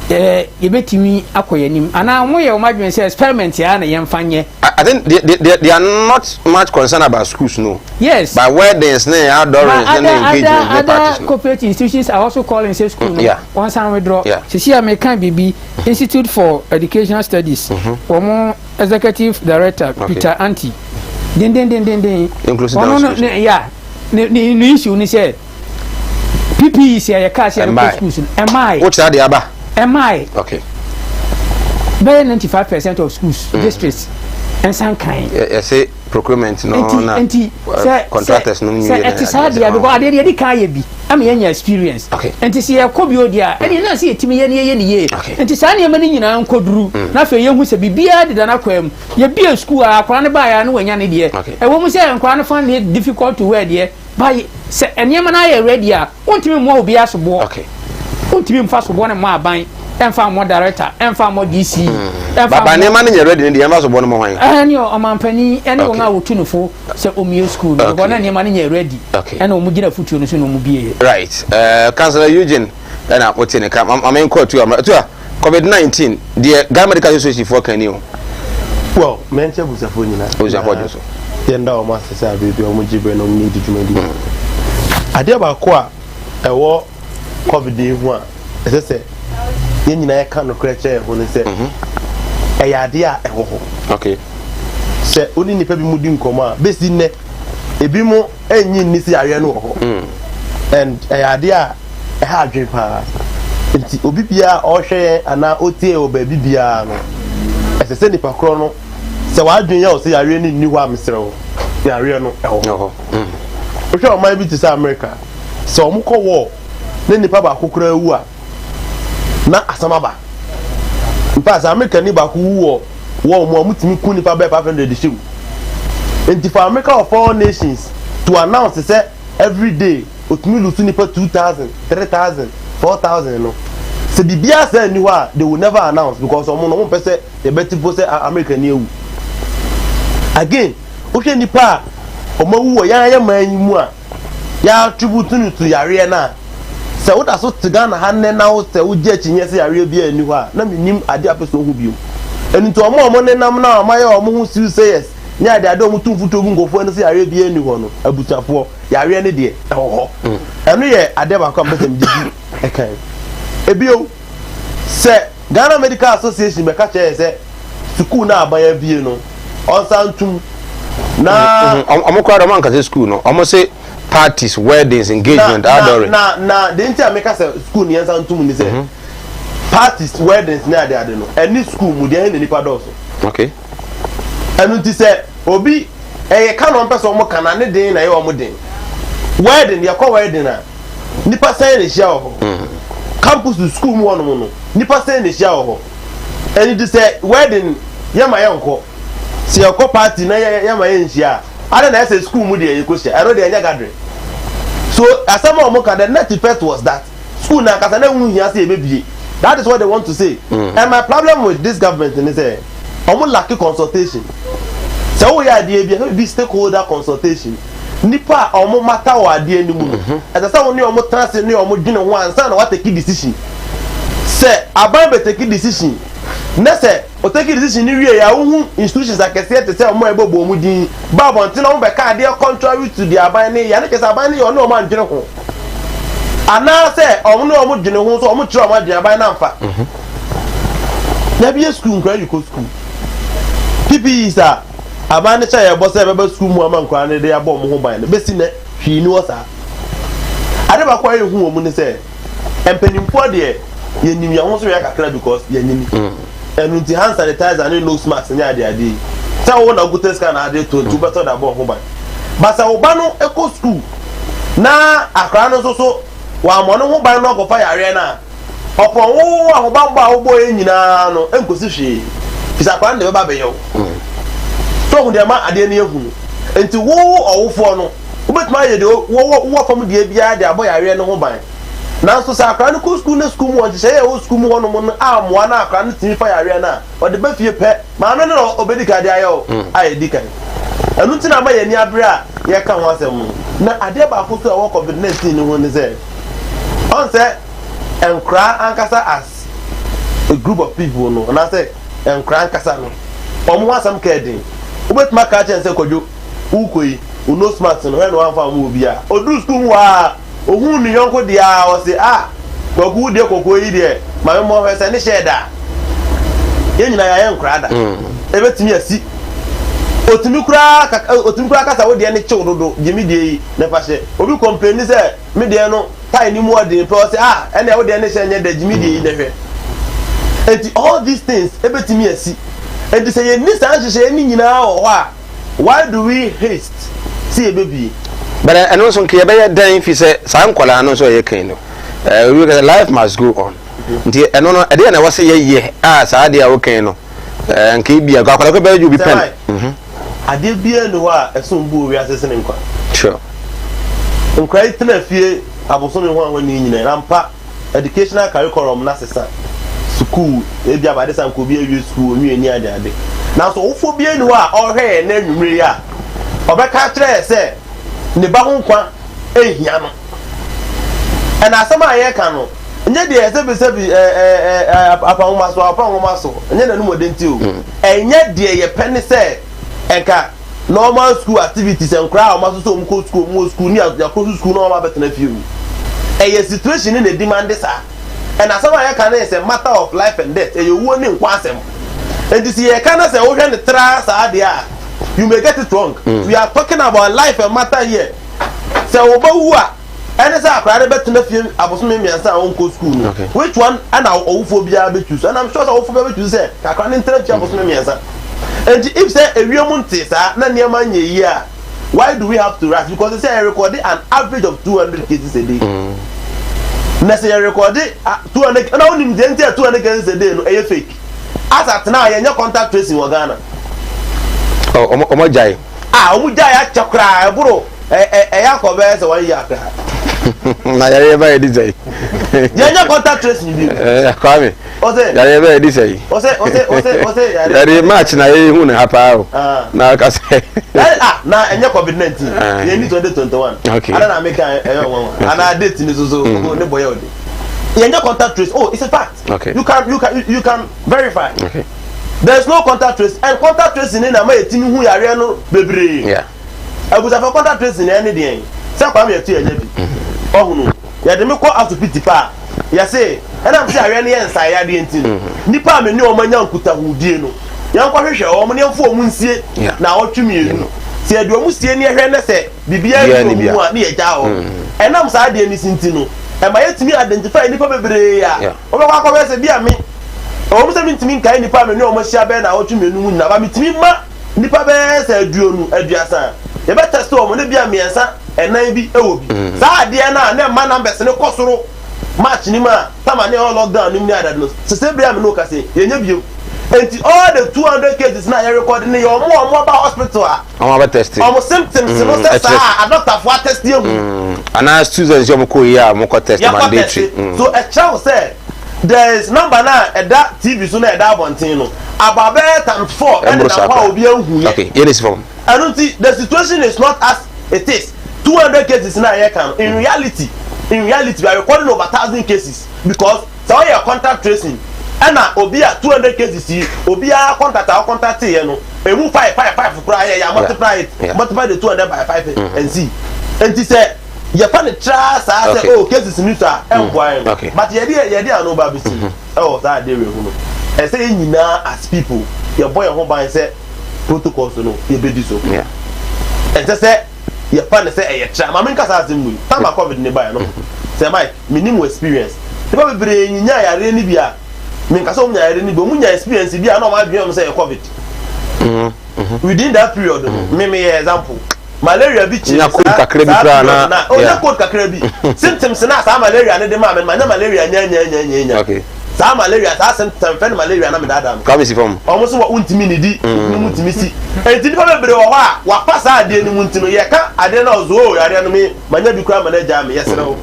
ye betimi akoyanim ana omo ye omo adwen se experiment ya na yemfanye I think they are not much concerned about schools no yes but weddings ne adorings and engagement and parties corporate institutions are also calling say school no once and withdraw see me kan bibi Institute for Educational Studies omo executive director Peter Anti den inclusive no issue ni say PPE say ya cash ya schools am I what are the aba am I okay by 95% of schools districts and some kind say procurement no na say contractors no say it is hard because they dey can ye bi am yenya experience enti se ye ko bi odia eni na se yetimi ye ne enti saa ne mani nyina nkoduru na fe ye hu se bibia de na kwam ye bia school akwa ne ba ya no wanya ne de e wo mu se nkwa ne fan difficult to wear de by se eniema na ye ready a wontimi mo obi asobo wontimi mfa sobo ne mo aban emfa mo director emfa mo DC baba ne ma ne ready ne de emfa sobo ne mo hwan ani o mampani ene wo nga wotunufo se omie school go na ne ma ne ready ene o mu gina futuo no so no mu bie right Councillor Eugene then I put in a cam I'm call to COVID-19 the Ghana Medical Association for can you well mention busafo nyina busafo so yenda o master say baby o mu jibe no need djumadi ade ba ko a ewo covid hu a ese ye nyina ya kan no kreche ho ne se ya ade a ewo ho okay se oni nipa bi mu di nkomo a besi ne ebi mu enyi ni si awe no ho and ya ade a ha adwen pa nti obi bia o hwe ana otie o ba bibia no ese se nipa kro no se wa adwen ya o se yare ni ni ho amsrewo yare no eho o hwe o man bi ti sa America se o mu ko wo ne nipa ba kokora wu a na asamaba mpa sa America ni ba ku wo mo mutimi ku nipa ba 500 shiw nti for America of all nations to announce say every day otumi lusu nipa 2000 3000 4000 no se bibia say ni wa they will never announce because omo no mo pese e beti bo say America ni ewu again o hwe nipa omo wu ya man mu a ya attribute no to yare na se wo da so tigana hanne na wo se wo je chinye se yare bia ni ho a na minim ade apeso hu bio eni to omo ne nam na amaye omo hu si say yes ni ade ade omo tumfuto gu ngofo ne se yare bia ni ho no abutafo yare ne de ho eno ye ade ba kwa mbese mdidi ekan ebio se Ghana Medical Association be ka che se school na abaya bie no onsantum na amokwa do man ka se school no omo se parties weddings engagement adore na the inti ameka se school ni onsantum ni se parties weddings na ade no any school mu de nipa do so okay enu ti se obi eye ka no mpese omo kana ne den na ye omo den wedding ya kwa wedding na nipa sai ne hia ho campus school mu wono no nipa sai ne hia ho eni ti se wedding ya ma yanko si yakọ party na ya ma yenhia ada na say school mu de yekohia ero de anya gathering so asama omo ka the net effect was that school na kasa na hu hia say ebebie that is what they want to say and my problem with this government is say omo lack consultation so we are there be stakeholder consultation nipa omo matter wa de ni mu as say woni omo trust ni omo dwene ho ansa na what take decision say aban be take decision na say o take decision ni wie ya wo institutions akese te say omo ebobo mu din babo ntina omo be ka dey contrary to the aban ni ya na kese aban ni yo na omo andwene ho ana say omo na omo dwene ho so omo kire omo adwene aban na mfa na bi school nkra you go school PPE sir aban ni cha ye bo say bebe school mu ama nkra ni dey abo mo ho ban na besi na hwi ni wo sa ade ba kwa ye hu omo ni say empenimpo de ye nim ya ho so ya kakra because ye nyini and with the hand sanitizer and nose mask ni ade say wo na gutes kan ade to better da bo ho ban but say oba no eco school na akra no so wa mo no ho ban no go fa yare na opon wo ahoban ba wo bo enyina no enkosi hwe fisa kwa na be ba be yo so hu de ma ade ne ehu enti wo owofo no obetuma ye de wo fam de bia de abo yare no ho ban na so sa akra no ko school na school mo je ye wo school mo no mo amoa na akra no timi fa yare na o de ba fie pe ma no no obedika de ayo aye dikan anu tina ba ye ni abre a ye ka ho asem na ade ba ko so wo COVID-19 ni ho ni say on say enkra ankasa as a group of people no na say enkra ankasa no omo asam ka din obetuma ka chen say kojo ukoi uno smart no he no wan fa mo obi a odu school wa ohun ni yonko dia o se kogu de kokko yi de ma me mo he se ni sheda ye nyina ya enkra da ebetimi asi otumi kura kasa wo de ne che ododo jimi de yi ne fa she obi complain se me de no tai ni mo de pe o se ene wo de ne she nye de jimi de yi ne hwe enti all these things ebetimi asi enti se ye ni san hye ni nyina ho a why do we haste see a baby but I know some clear by dying if you say some color no so you can life must go on. I don't know I didn't was say yeah I did okay no and keep be a go you be pen I did be no a soon boo we are saying sure in quite a few I was only one in rampa educational curriculum necessary school maybe about this and could be a school near the day now so for being or hey and then you or back after say the bagon qua a yano and as some I can and yet the upon muscle and yet no more than two and yet dear penny say and normal school activities and crowd must so school more school near the school normal better few a situation in the demand this and as some I can say matter of life and death and you won't in quantum and this year can say oh the trust are you may get it wrong. We are talking about life and matter here. So who are and as I cried about to the film I was maybe and uncle school. Which one and our ophobia be choose and I'm sure the ophobia to say I can't interrupt you was maybe answer. And if say a real monte none near man year why do we have to rush? Because they say I recorded an average of 200 cases a day. Necessary recorded 200 and only 200 cases a day no a fake. As at now you contact tracing Ghana. Oh, Omojai. Omojai chakra, bro. Yakob is 1 year. Na yare ba edi say. Yanya contact tracing you. Kwame. Ose. Yare ba edi say. Ose. Yare match na ye hu na hapa o. Na ka say. Na enye COVID-19. Ye ni 2021. Okay. Ana na make ana date ni so ne boy odi. Yanya contact trace. Oh, it's a fact. Okay. You can verify. Okay. There's no contact trace and contact tracing in ama etini hu yare no bebre. Yeah. Abuza for contact tracing any dey. Say kwa me etu enye bi. Ohunu. Ya de me call out to pity pa. Ya say, and am say yare ne yensa ya de entin. Nipa me ne o manya nkuta hudie no. Ya nkwa hwehwe o mo ne mfo o mu nsie na otwemienu. Se adu mu sie ne hwe ne se bibia ni mu a ne ye ja o. Enam sa de ni sinti no. E ma yetimi identify nipa bebre ya. O be kwa kwa se bia me o mo se mitimi nkai nipa me ne o mo hia be na otwemienu mu na ba mitimi ma nipa be se aduonu aduasa ye be test o mo ne bia miensa enan bi ewo bi sa ade na ma numbers ne kosoro match ni ma tama ne all lockdown ni ni adad no se bia me no ka se ye nya bio enti all the 200 cases na you record ni yo mo ba hospital a o ba test o mo symptoms no se sa a doctor for test you ana students yo mo ko here mo ko test mandatory so a child say there is number now at that TV so na that bontin no about times 4 and na kwa obi anhu. Okay, here is from. I don't see the situation is not as it is. 200 cases now here can in reality we are recording over 1,000 cases because so your contact tracing and na obi a 200 cases see obi a contact here no e mu 5 kura here multiply the 200 by 5 and see and he say you find the trust I say oh cases new sir but you no ba bisi oh that dey we no I say nyina as people your boy home by say protocols no you be this okay and say you find say e tra ma men kasa asem mu time covid ne buy no say my minimum experience the people be nyinya yare ni bia men kasa omunya yare ni bi omunya experience bia na o ma dwen say covid within that period me example malaria bi chi na code kakra bi kra na o na code kakra bi symptoms na sa malaria ne de ma malaria nya okay sa malaria sa symptom fe malaria na me dada ka me si fam o mo so wa untimi ni di untimi si enti ni fa bebre wo ha wa pasa ade ni muntino ye ka ade na ozo o yare no me manya bi kra manager me yesere wo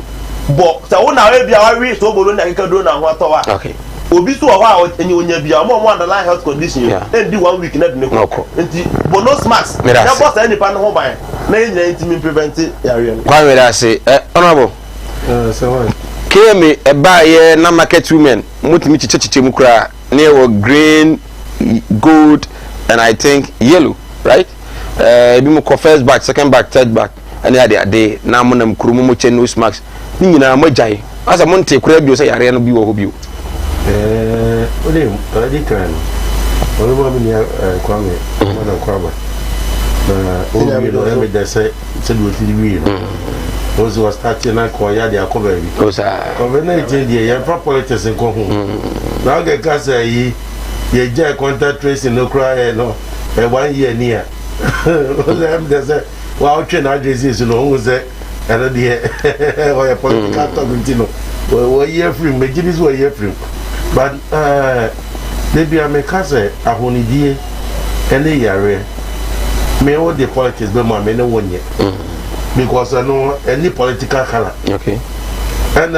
bo sa wo na we bia wa wi so bolo na keka do na ho atowa okay obi so wa enye onya bia mo underline health condition and di 1 week na de ne ko enti bonus max na boss any pan ho ban na nyina intimi prevent yare no kwa we da say honorable so what kemi eba ye na market women mutimi chichechiche mu kura na wo green gold and I think yellow right ebi mu first batch second batch third batch and ade na mo nam kuru mu che nose mask ni nyina mo jai asa mo nte kura bio say yare no bi wo ho bio ode adi kan ono mo bi ni kwame mo na kwaba na o bi no e me dey say do ti wi no those who are starting na ko ya dia ko baby o sa COVID-19 dia ya politics nko ho na ga ka say yi ye ja contact tracing no cry no e 1 year near o say am dey say Wow, China is no one say, and the or a political talking, no. Well, year free, making this way year free. But maybe I make us a honey any year. May all the politics be my many 1 year. Because I know any political color. Okay. And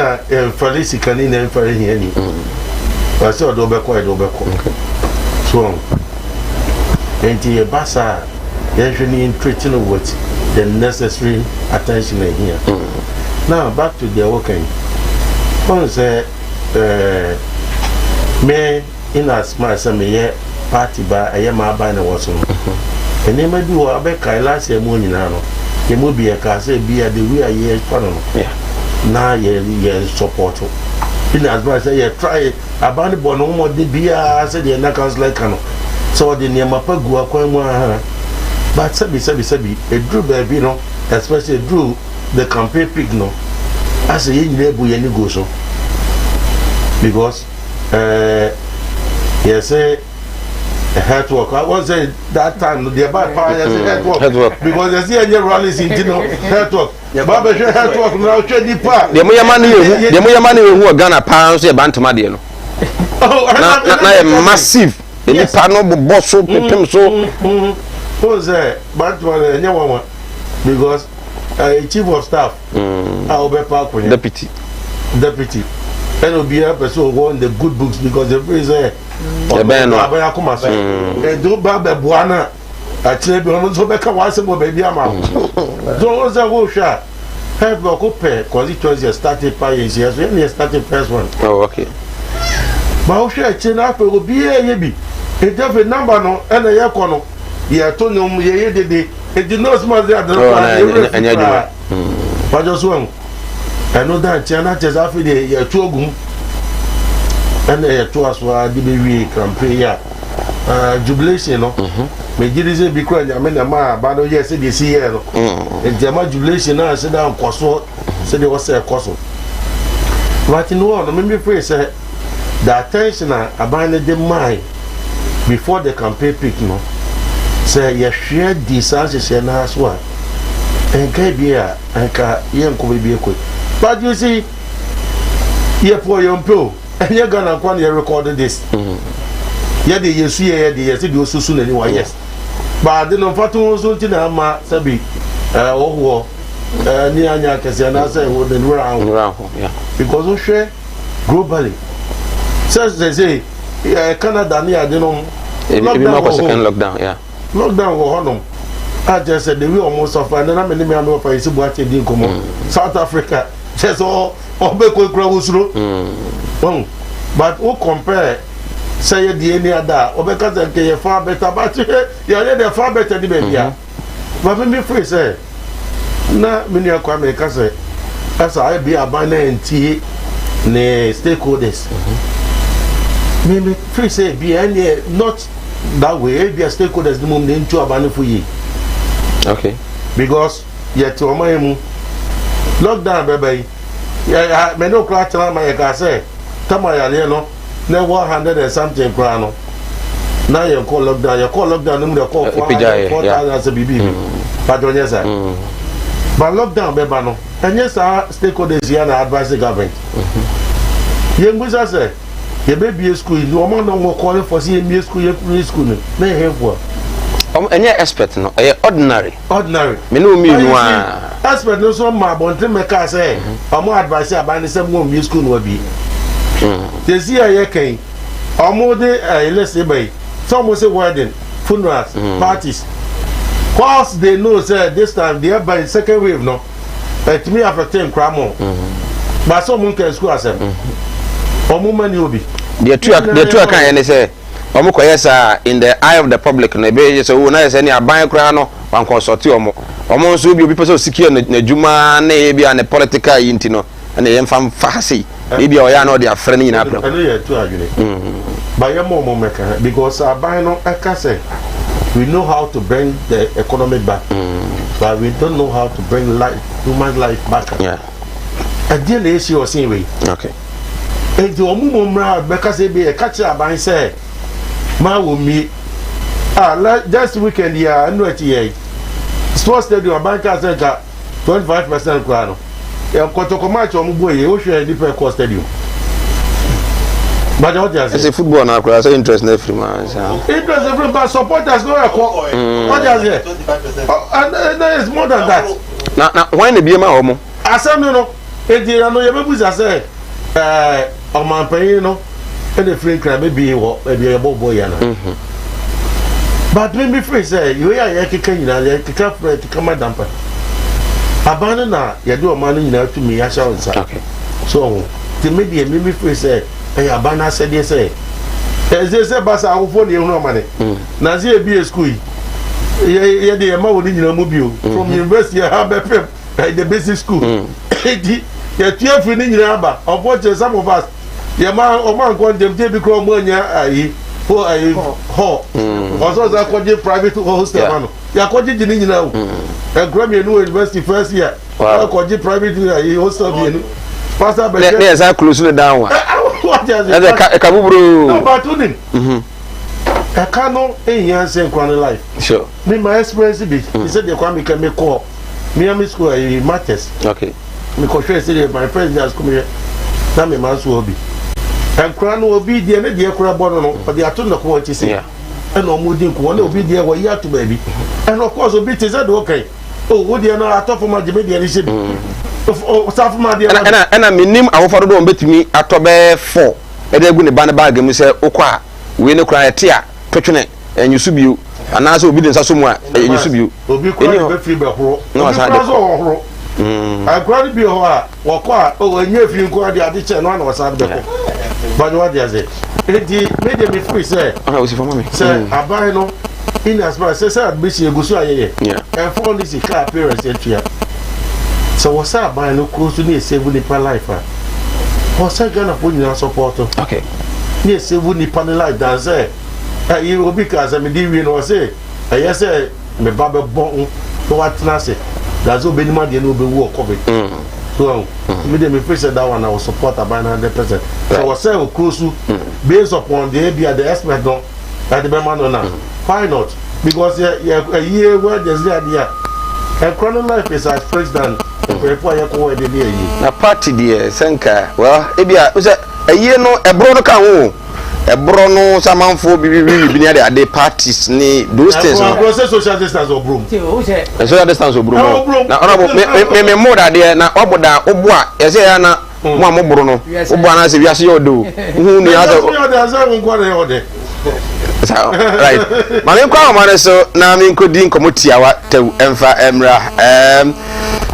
Felicity can in any. I saw Dobeko. So, and the Bassa, usually treating with the necessary attention here. Now, back to the working. One say, me in as much as me party by a yama by the Watson. And they may do a back last year morning. There will be a case be at the rear year. Now, you support. In as much as you try a band of no more DBA, said the knuckles like canoe. So the name of Pagua Quema. But Sabi, a drew baby, no, especially drew the campaign pig, no. As a young neighbor, you go so. Because, yes, a head work. I was saying that time, the bad part is head work. Because I see any rallies in head work. Baba head work now, the part. The more money who are gonna pounds a bantamadiano. Oh, massive. Any panel boss so pim so. Who's there? Bantamadiano, and your one. Because a chief of staff, I'll be park when deputy. And will be a person who won the good books because the phrase there. The band, and do Baba Buana. Actually, be on so back a once more baby amount. Those are who shot. Have no coupe, because it was your starting pie is yes, when you started first one. Oh, okay. But I chain up will be a yaby. It have a number no, and a yacono. Ye told them ye did it did not smell there. But just one. I know that China just after the year 2 and the 2 as well, the baby campaign. Jubilation, no. Me say because I mean, but yes, they see here. And the jubilation now said down Koso, said they was a Koso. But in one, let me pray, say the attention I abandoned the mind before the campaign pick, no. Say, you share this as well. And can be a young could be a quick. But you see, you're for your pro, and you're gonna come here recording this. Yet you see, you so soon anyway, yes. But then on Fatu Sultan Ama Sabi, oh, near Yakas, and I say, would around, yeah. Because we share globally. Says they say, Canada near the no lockdown, yeah. Lockdown or home. I just said, we almost of and then I'm in the man of a South Africa, just all Beko Crowds through. But who compare? Say the any other, or because they are far better, but you are far better than baby. But when me free say, na many are coming, say, as I be a banner and tea, ne stakeholders. Maybe free say, be any not that way, be a stakeholders the moment into a banner for ye. Okay. Because yet to my lockdown, baby. Yeah, I no crack tell my car say, Tamaya, no. Now 100 and something crown. Now you call lockdown, you call 4,000 as a BB. But yes, sir. But lockdown, Bebano. And yes, our stakeholders here and advise the government. Young Buza say, your baby is school, no one no more calling for seeing me school, your school. May have work. And you're expert, no, ordinary. Me no me expert no so my bonte me ka say, I'm more advice about the same one me school will be. They see a can almost let's say by some will say wedding, funerals, parties. Cause they know say this time they are by second wave no. But me after 10 cramo. But someone can school as them. Woman you be. The two can say in the eye of the public no be so na say any aban kra no wan consult omo so be people so secure na djuma na e bia na political yinti no na ye mfam fasi e bia o ya na o dia frɛ ni na pro but your mom meka because aban no aka say we know how to bring the economy back but we don't know how to bring human life back. Yeah, again the issue was way. Okay, and the omumra beka say be e catch aban say ma wo mi just weekend here no at here sports stadium banka senka 25% kwa no ya kotoko match o mbo ye o hwe di pe cost stadium but what you say it's football na kwa say interest na free man interest every but supporters no call what you say 25% and there is more than that na when the biema omo asem no edi no ye bebuza say o man pay no e dey free cry maybe wo e be bobo ya na but me free say you ya keka nyina ya keka free keka madam pa abana na ya do man nyina to me ya sha nsa so the media me free say abana said they say say basa awofo ne ehunu amane na ze bi school ye dey ma woni nyina mu bio from university ha be pep the basic school di ya tia free ni nyina aba unfortunately some of us ye ma o man go dem dey because mo nya ayi for ayi ho also za ko je private hostel man ya ko je ni nyina o e grami no university first year ko je private ayi hostel bi no pastor be let us close it down what is it e ka buburu no but unin I cannot enhance in life. Sure. Me my experience be. He said they come make me call. Me am school it matters. Okay. Me ko share say my friends just come here. Na me man so obi. And crown obi dey na dey kura bono no. But they are to no ko ti say. Yeah. And no mo dey ko na obi dey wo ya to baby. And of course obi te say okay. Oh, wo dey na atop ma je me dey ni se bi. Staff ma dey. Na minim awofo do betumi atobe 4. E dey gu ne ban bag mu say okwa we ne kura etia twetwene enyusu biu anaso obi de nsaso mu a enyusu biu obi kura be fi be horo obi kura so horo akura bi ho a woko a o enye fi nko ade ade che no na wasa be ko but what dey say edi media me free say o si fama me say abai no in as far say admission egusu ayeye and for this car parents etua so wasa abai no close to ne save ni pa life a wasa gana for ni support okay ne save ni pa life dan say you will be because I'm a no say I say me baba bon to what na say that's all benima dey no be work of it so me dey me face that one I will support about 100%. So was say close based upon the area the expert don that the man now why not because a year where there's the idea and chrono life is as president before you go dey there na party there senka well ebia say a year no e bro no kan ho ebro no samanfo bi ne ade parties ni those things no process social distance or broom social distance or broom na honorable me more that there na oboda obo a yese ya na mo amobro no obo na se wiase yodo hu ni asa right ma me kwa ma so na me nkodi nkomotiawa tew emfa emra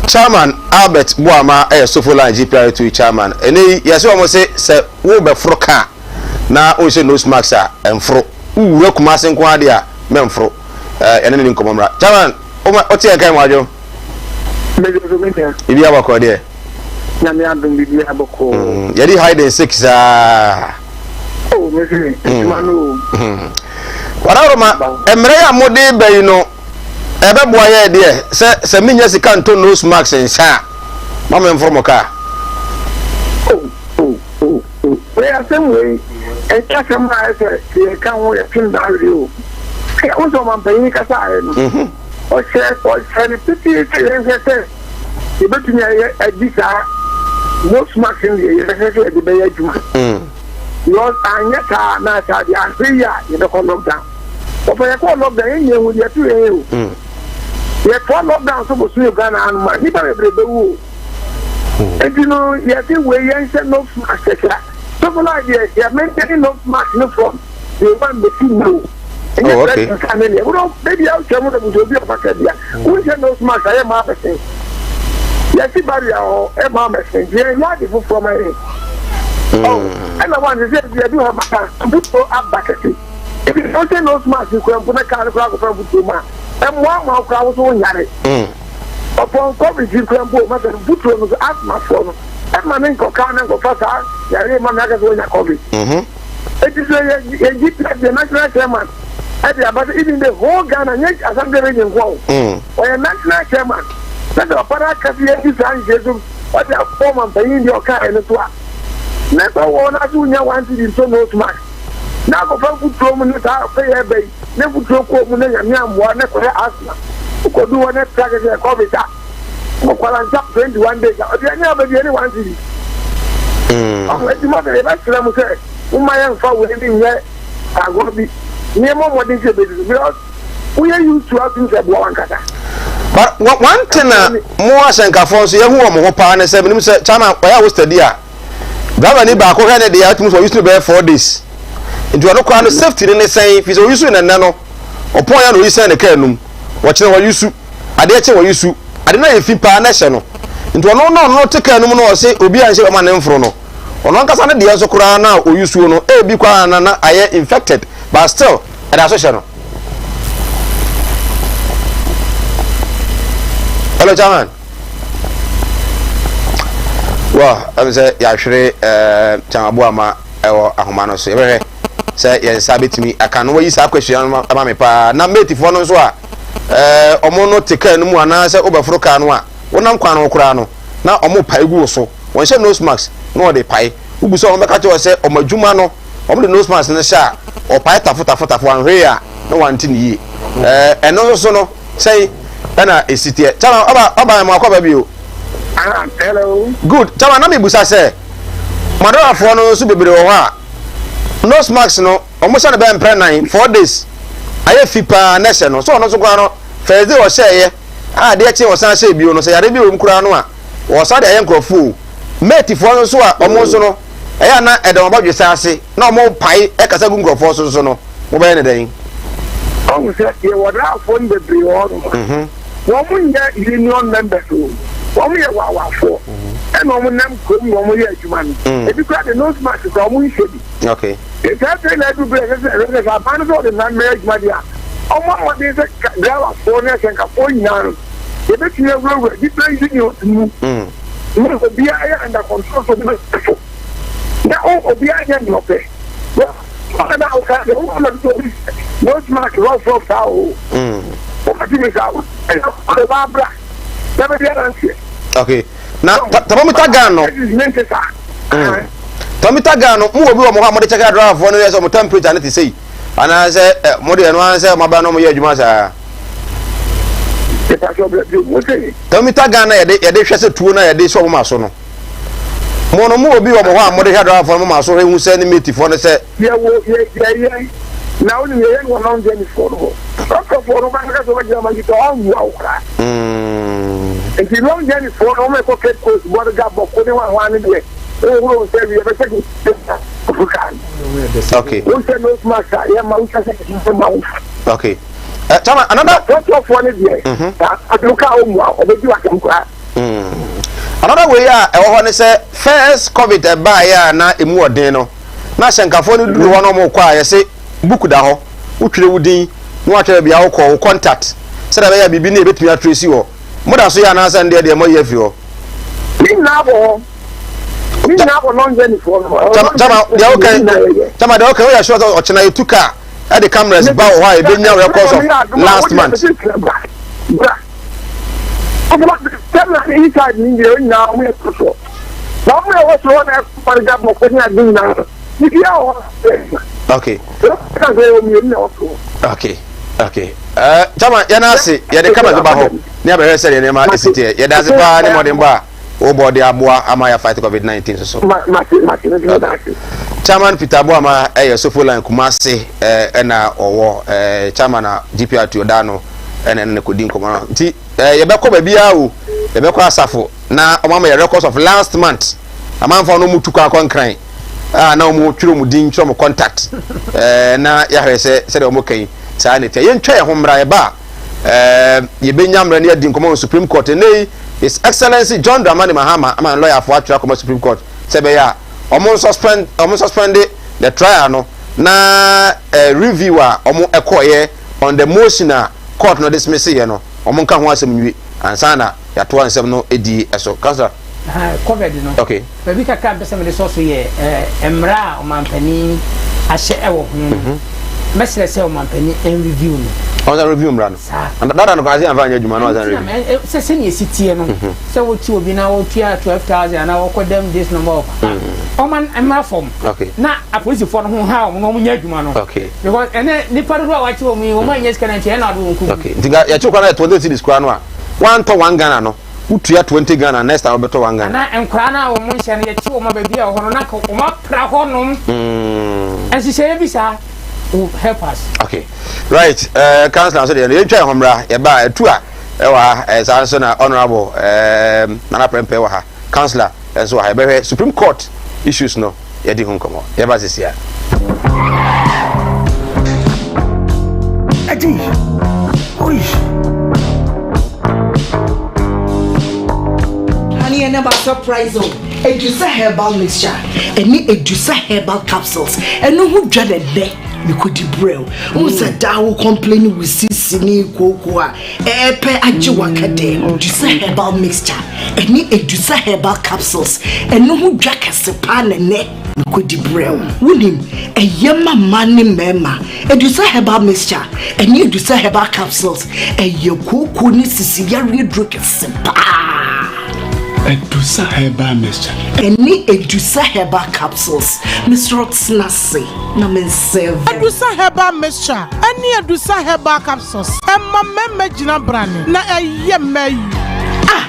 chairman Albert Boama Sofola GPR2 chairman ene yese o mo se wo be froka na o se nose mask a enfro uwe kuma se nko ade a memfro ene ni nkomomra chairman o tie kan wajo ibi abako de na me abin bibi abako yedi hide and seek sa oh me manu wararoma emre ya mode bayi no ebe boye de se minya sika nto nose mask nsa ma memfro moka we are same way e ka sama ese ke kan wo ya pin da rio ke o so man bayin ka sa no o se ni piti ke yen se e betumi ya disa most maxim ye se de be ya juma yo anya ka na sa dia ya ye de ko lockdown o fa ya ko lockdown ye hu ya tu ye o ye ko lockdown so bo su Ghana anu ma ni ba be wu e dino ye ti we ye se no maxim so for like yeah maintaining no match no from the one the team no okay we don't maybe I'll tell you that we will be a packet there we say no match I am a person yes barrier or a mama saying yeah not the from my oh and I want to say you do have a put up bucket if you don't say no match you can put a car from Butuma and one more crowd so yare upon coverage you can put my boot ask my phone and my name go can go fast yare man na go nya coverage it is a the national chairman but even the whole Ghana as I'm going to go or a national chairman that the para cafe is and Jesus what the form of paying your car and so never one as you want to so no smart now go for good room and pay a bay never to go mun ya one na ko asma could do one package of coffee. Okwalanta 21 days. The any of the anyone did. Let the mother ever say, my young father will be here. I will be near more what they say because we are used to having a Blancata. But one thing, more Sanka so young woman, partner 7 China, where I was the dear. Governor Bako had the items were used to bear 4 days. Into a kind of safety in the same, if he's using a nano, or point out we send a canum, watching what you suit. I dare tell you suit. I didn't know if you pa national. Into no take no more say Obi and say man in front. On one case, the other Koran now, or you soon, be quiet, I am infected, but still, an association. Hello, Jaman. Well, I was actually Chamabuama or Ahumano. Say, yes, sabit me. I can always have question about me. Now, mate, if one knows what. Omono take no mu anase obafro ka no a wonam kwan no kura no na omo pai gu so won she nose mask no de pai ubu so omeka che se omadwuma no omo de nose mask ne sha o pai tafo anhwe a no wanti ne yi eno so no say na esitie chama aba ma akwa ba bi o hello good chama na me busa se madara fo no so bebere wo ha nose mask no omo sha na be mpre 4 days aye fipa na se no so no so kwa no Thursday o share de che o san share bio no se yare bi o mkura no a o sa de aye nkrofo mate fo no so a omo so no eya na edon ba dwesa ase na omo pai e kasa gu nkrofo so no mo ba ne den o se ye wada fo nbe bi o wo mu nya union member so wo mu ye wa fo e no mo nam ko mo mo ye adwuma no e bi kwa de nose mask so mo nhedi okay e ka te na du bre se ka ban so de na me adwuma dia ọmọ wọn ní sẹ gàwá fún ní ẹsẹ nǹkan fún yìnyín yẹbẹ tí yẹn wúlò wúlò dípẹ́ yìí ni o ti mú ní obi ayé under control so ní ẹsẹ na obi ayé ní ọpẹ wọn kàn náà ọkà ẹ wọn kàn tó obi nose mask rọf sáà o wọn kàn tí mi sáà ẹ ọkọ bá bra yẹbẹ bí ẹran tiẹ. Okay na tamomita gan no tamomita gan no mu obi wo mo ha mo de check out drive for no yes mo temperature na ti say ana say mo de no an say mo ba no mo ye adwuma sa tamomita gan na ye de hwese tuo na ye de so mo ma so no mo no mu obi wo mo ha mo de hwa drive for mo ma so he hu say ni meti for no say ye wo ye na oni ye no no je ni for no for no ba ka so ba jama ji to on wa ukra and the long journey for no me ko ke ko bo ga bo ko ni wa ni de o se bi be se okay o se no smash ya ma u se ma okay chama another for ni de aduka o mu o be ji wa kan kwa another way ya e wo ne say first covid e ba ya na emu odin no na hyenkafo ni duru ho no mo kwa ya se buku da ho utwire wudin no atwere bia wo ko contact se da be ya bibi na ebetumi atrace wo moda so ya na asa nde de mo ye fi ho ni na bo long journey for chama ya okay chama da okay we ya sure o chena etuka e the cameras ba wo ha e benya records of last month tell me inside ni de na we so na me wo so na for ga mo ko ni adin na ni ya o okay okay chama ya na ase ya de cameras ba ho ni abere se de ma esite ya da se pa ni modern ba o body aboa ama ya fight covid-19 so chairman Peter Boama sofo line Kumase na owo chairman na GPR Odano na kodin komo nti ye be ko ba bia o ye be ko asafo na o mama records of last month amanfa no mutu kwa konkran na o mu twiro mu din twiro mu contact na ya hwese se de o mo kan sa ne te ye ntwa ye ho mra ye ba ye be nyamra ne adi komo Supreme Court nei His Excellency John Dramani Mahama, I'm a lawyer for Actual Supreme Court. Sebeya, almost suspended the trial no. Na reviewer ekoye on the motion court no dismiss no. Omonka ho asem nwi ansana ya to ansem no edi eso. Councilor. COVID no. Okay. Baby ka kan pese me so so ye emra o mampani ahye ewo ho. mesele say o mampani en review no I was a review brand. And that and I find you man was a review. Say senior city no. Say what you be now 12,000 and I will them this number. Oh man, I'm not from. Okay. Na a police for no how no munya adwuma no. Okay. Because and nipa do watch me o man yes can na do nku. Okay. Tinga ya chukwa na 20 cities kwa no a. 1 to 1 Ghana no. Utua 20 Ghana next time beto 1 Ghana. Na enkwa na o mun hye na ya chi o ma ba bia ho no na ko ma pra ho no. And she say bisa will help us. Okay. Right. Councillor, so you try homra ya ba etua ewa sanso na honorable Nana Prempe wa ha. Councillor so ha be Supreme Court issues no ya di hun komo. Ya ba sisia. Ati. Oi. Honey, I never surprise you. Edusa herbal mixture. Any Edusa herbal capsules. And no who dreaded there. You could brew. Who said that will complain with Sissini Cocoa? Epe Ajiwakade. Edusa herbal mixture. Any Edusa herbal capsules. And no who jack a sepan and neck. You could brew. Winning a yama money mema. Edusa herbal mixture. And you Edusa herbal capsules. And your cocoa needs to see your real drink a sepa. Edusa herbal mixture. Any Edusa herbal capsules. Miss Roxnasi. Na men serve. Edusa herbal mixture. Any Edusa herbal capsules. Emma memme jina brani. Na eyeme. Ah.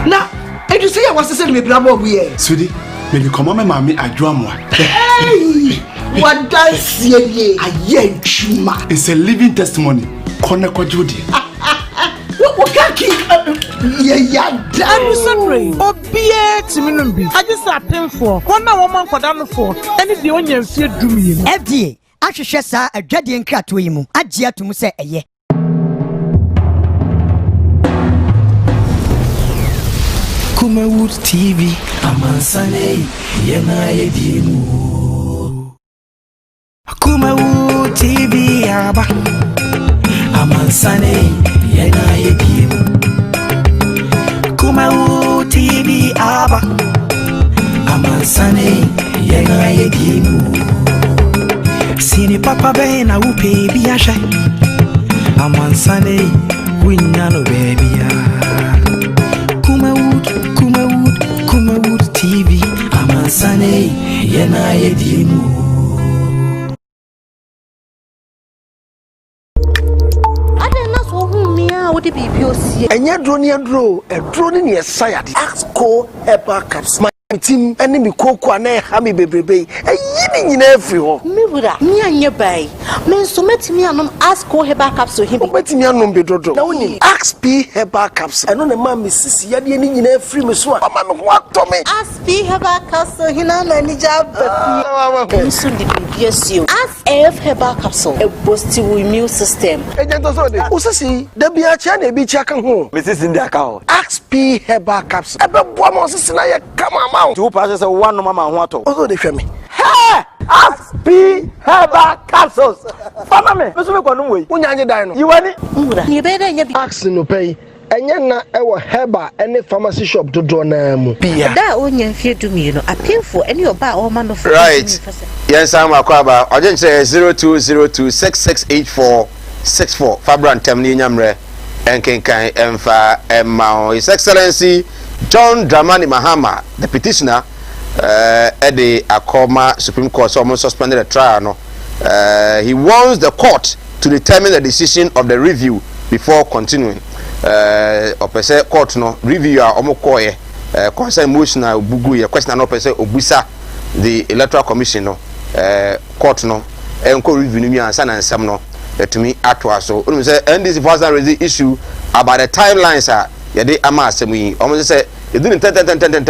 Na Edusa ya wase se me brabo we. Sudi, me come on mama adwamwa. Hey. What does ye aye chuma? It's a living testimony. Kona kwa Judy. What can keep Obie Timinumbi. I just attend for 1 woman for down for any the onion fear dumi. FDA, I should share sa a dreading cat to him. Ajia to Musa a ye. Kumawood TV, Amansane, Yena Yedimu. Kumawood TV, Abba, Amansane, Yena Yedimu. Kumawood TV, Abba, Amansane, Yena Yedimu. Sini Papa Bena, who pay Biasha, Amansane, Winnano baby. Kumawood TV, Amansane, Yena Yedimu. And yet, drone, a drone in society. Axco herbal caps. My team, enemy cocoa, and hammy baby, a yin in every home. Mibura, me and your bay. Men so met me and Axco herbal caps to him. Met me and Bedrodo. Only Axp herbal caps. And on a man, Mrs. Yadian in every Missua. A man of what, Tommy? Axp herbal caps, Hina manager, but soon the previous you. As F herbal capsule, a boosty immune system. And then also see, there be a channel be checking home. Mrs. in the account. Axp herbal caps. A bit one more sister, come on. 2 passes of 1 mama water. Also, they show me. Hey! Axp herbal capsules. Follow me. When you dine, you want it? You better ask no pay. And yana ewa heba any pharmacy shop to draw name. That onion fear to me, you know. I pay for any of our man of right. Yes, I'm a kwaba. I didn't say 0202668464. Fabran Temni Nyamre and Kenkai Emfa Emma. His Excellency John Dramani Mahama, the petitioner, Eddie Akoma Supreme Court almost suspended the trial. No? He wants the court to determine the decision of the review before continuing. Opese court no review a omokoye concern motion na bugu ye question na opese obusa the electoral commission no court no enko review no ansa na nsem no etumi atwa so onu say NDC first raise the issue about the timelines ye dey ama asem yi omo say edun ten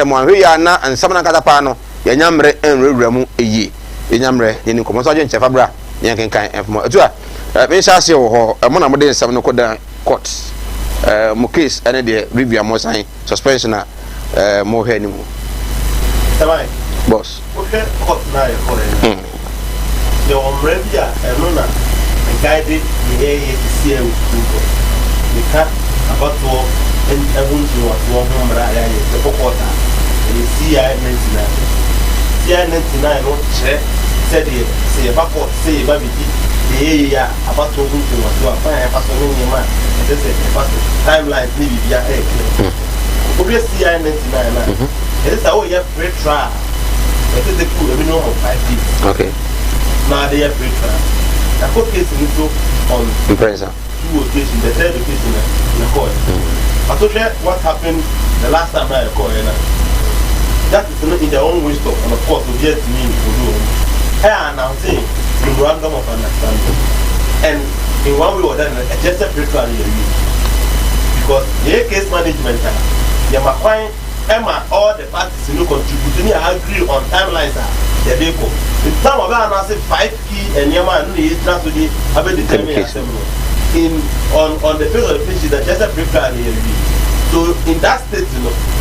mo ahwe ya na nsem na kata pa no ye nyamre enrewura mu eyi enyamre ye ni komo so aje nchefa bra ye kenkan enfo etu a me sha se wo ho mo na mo dey nsem no koda court mo case ene de review mo sign suspension mo he ni mo Tamai boss okay court na e for the omrebia eno na guide the AACM the cat about to and everyone to what one mra ya the kokota the CI 99 no che said say about court say baby yeah about to go to what fine pastor me man they say pastor timeline ni bibia obviously I 99 na it is how you free trial it is the cool minimum of 5 days okay now they have free trial the court case is on present 2 occasions the third occasion in the court but to share what happened the last time I called that is in their own wisdom and of course we get me to do and I'm saying memorandum of understanding and in one way or another just a spiritual because the case management they are fine Emma all the parties who contribute to agree on timelines the vehicle in some of them I say 5 key and Yama and the transfer about the in on the face of the pitch that just a spiritual so in that state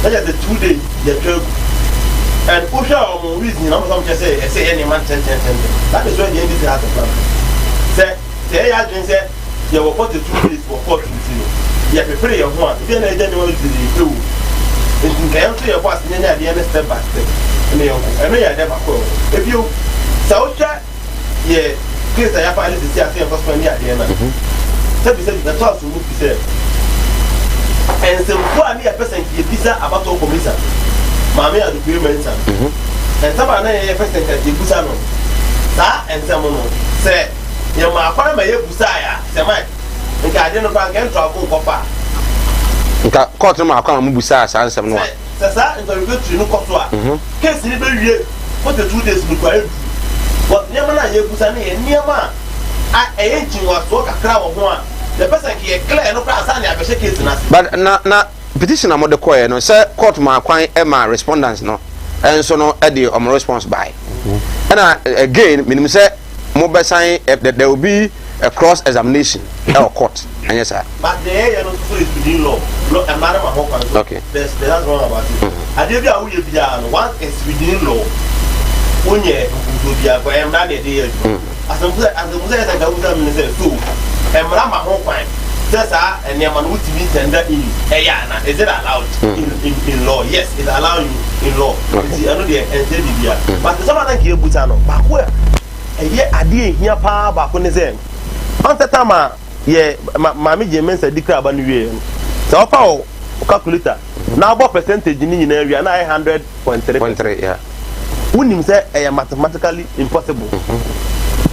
that is the 2 days the 12 and Usha or reason, I'm just say any man 10. That is why the NDC has a plan. Say, I just say, you will put the 2 days for court to see. You have to pray your one. Then I don't know what to do. If you can answer your boss, then you have step by step. And you never call. If you so chat, yeah, case I have to see a thing for spending at the end. So, the class will move to say, and some poor near person, you visa about all commission. Mammy had the agreement, and some are not first and Busano. Sir, and some say, you my farmer, Busaya, Samai, and I didn't know can travel papa. Caught him, I can't Busa, and some more. Sir, and the good to Nukoswa. Case in the year, what the 2 days required. What never Busani and Niama. I ain't you was work a crowd of one. The person here clear no class, I have a case in us. But not. Petition among the choir, no, sir, court my client Emma respondents, no, and so no, Eddie, response by. And again, minimum say, mobile sign that there will be a cross examination or court. And yes, sir. But the area is within law. Look, and Madam Hawkins, okay, there's wrong about it. I did once it's within law. When you would be a boy, I'm not a dear. As the Muslims and the Muslims too, and Madam Hawkins. And your man would be tender in Ayana. Is it allowed in law? Yes, it's allowed in law. It's another but someone like you, Butano, back where? And yet I didn't hear power back on the same. On the time, yeah, Mammy James said, declare about New Year. So, power calculator. Now, what percentage in the area? 900.3. Yeah. Wouldn't him say a mathematically impossible.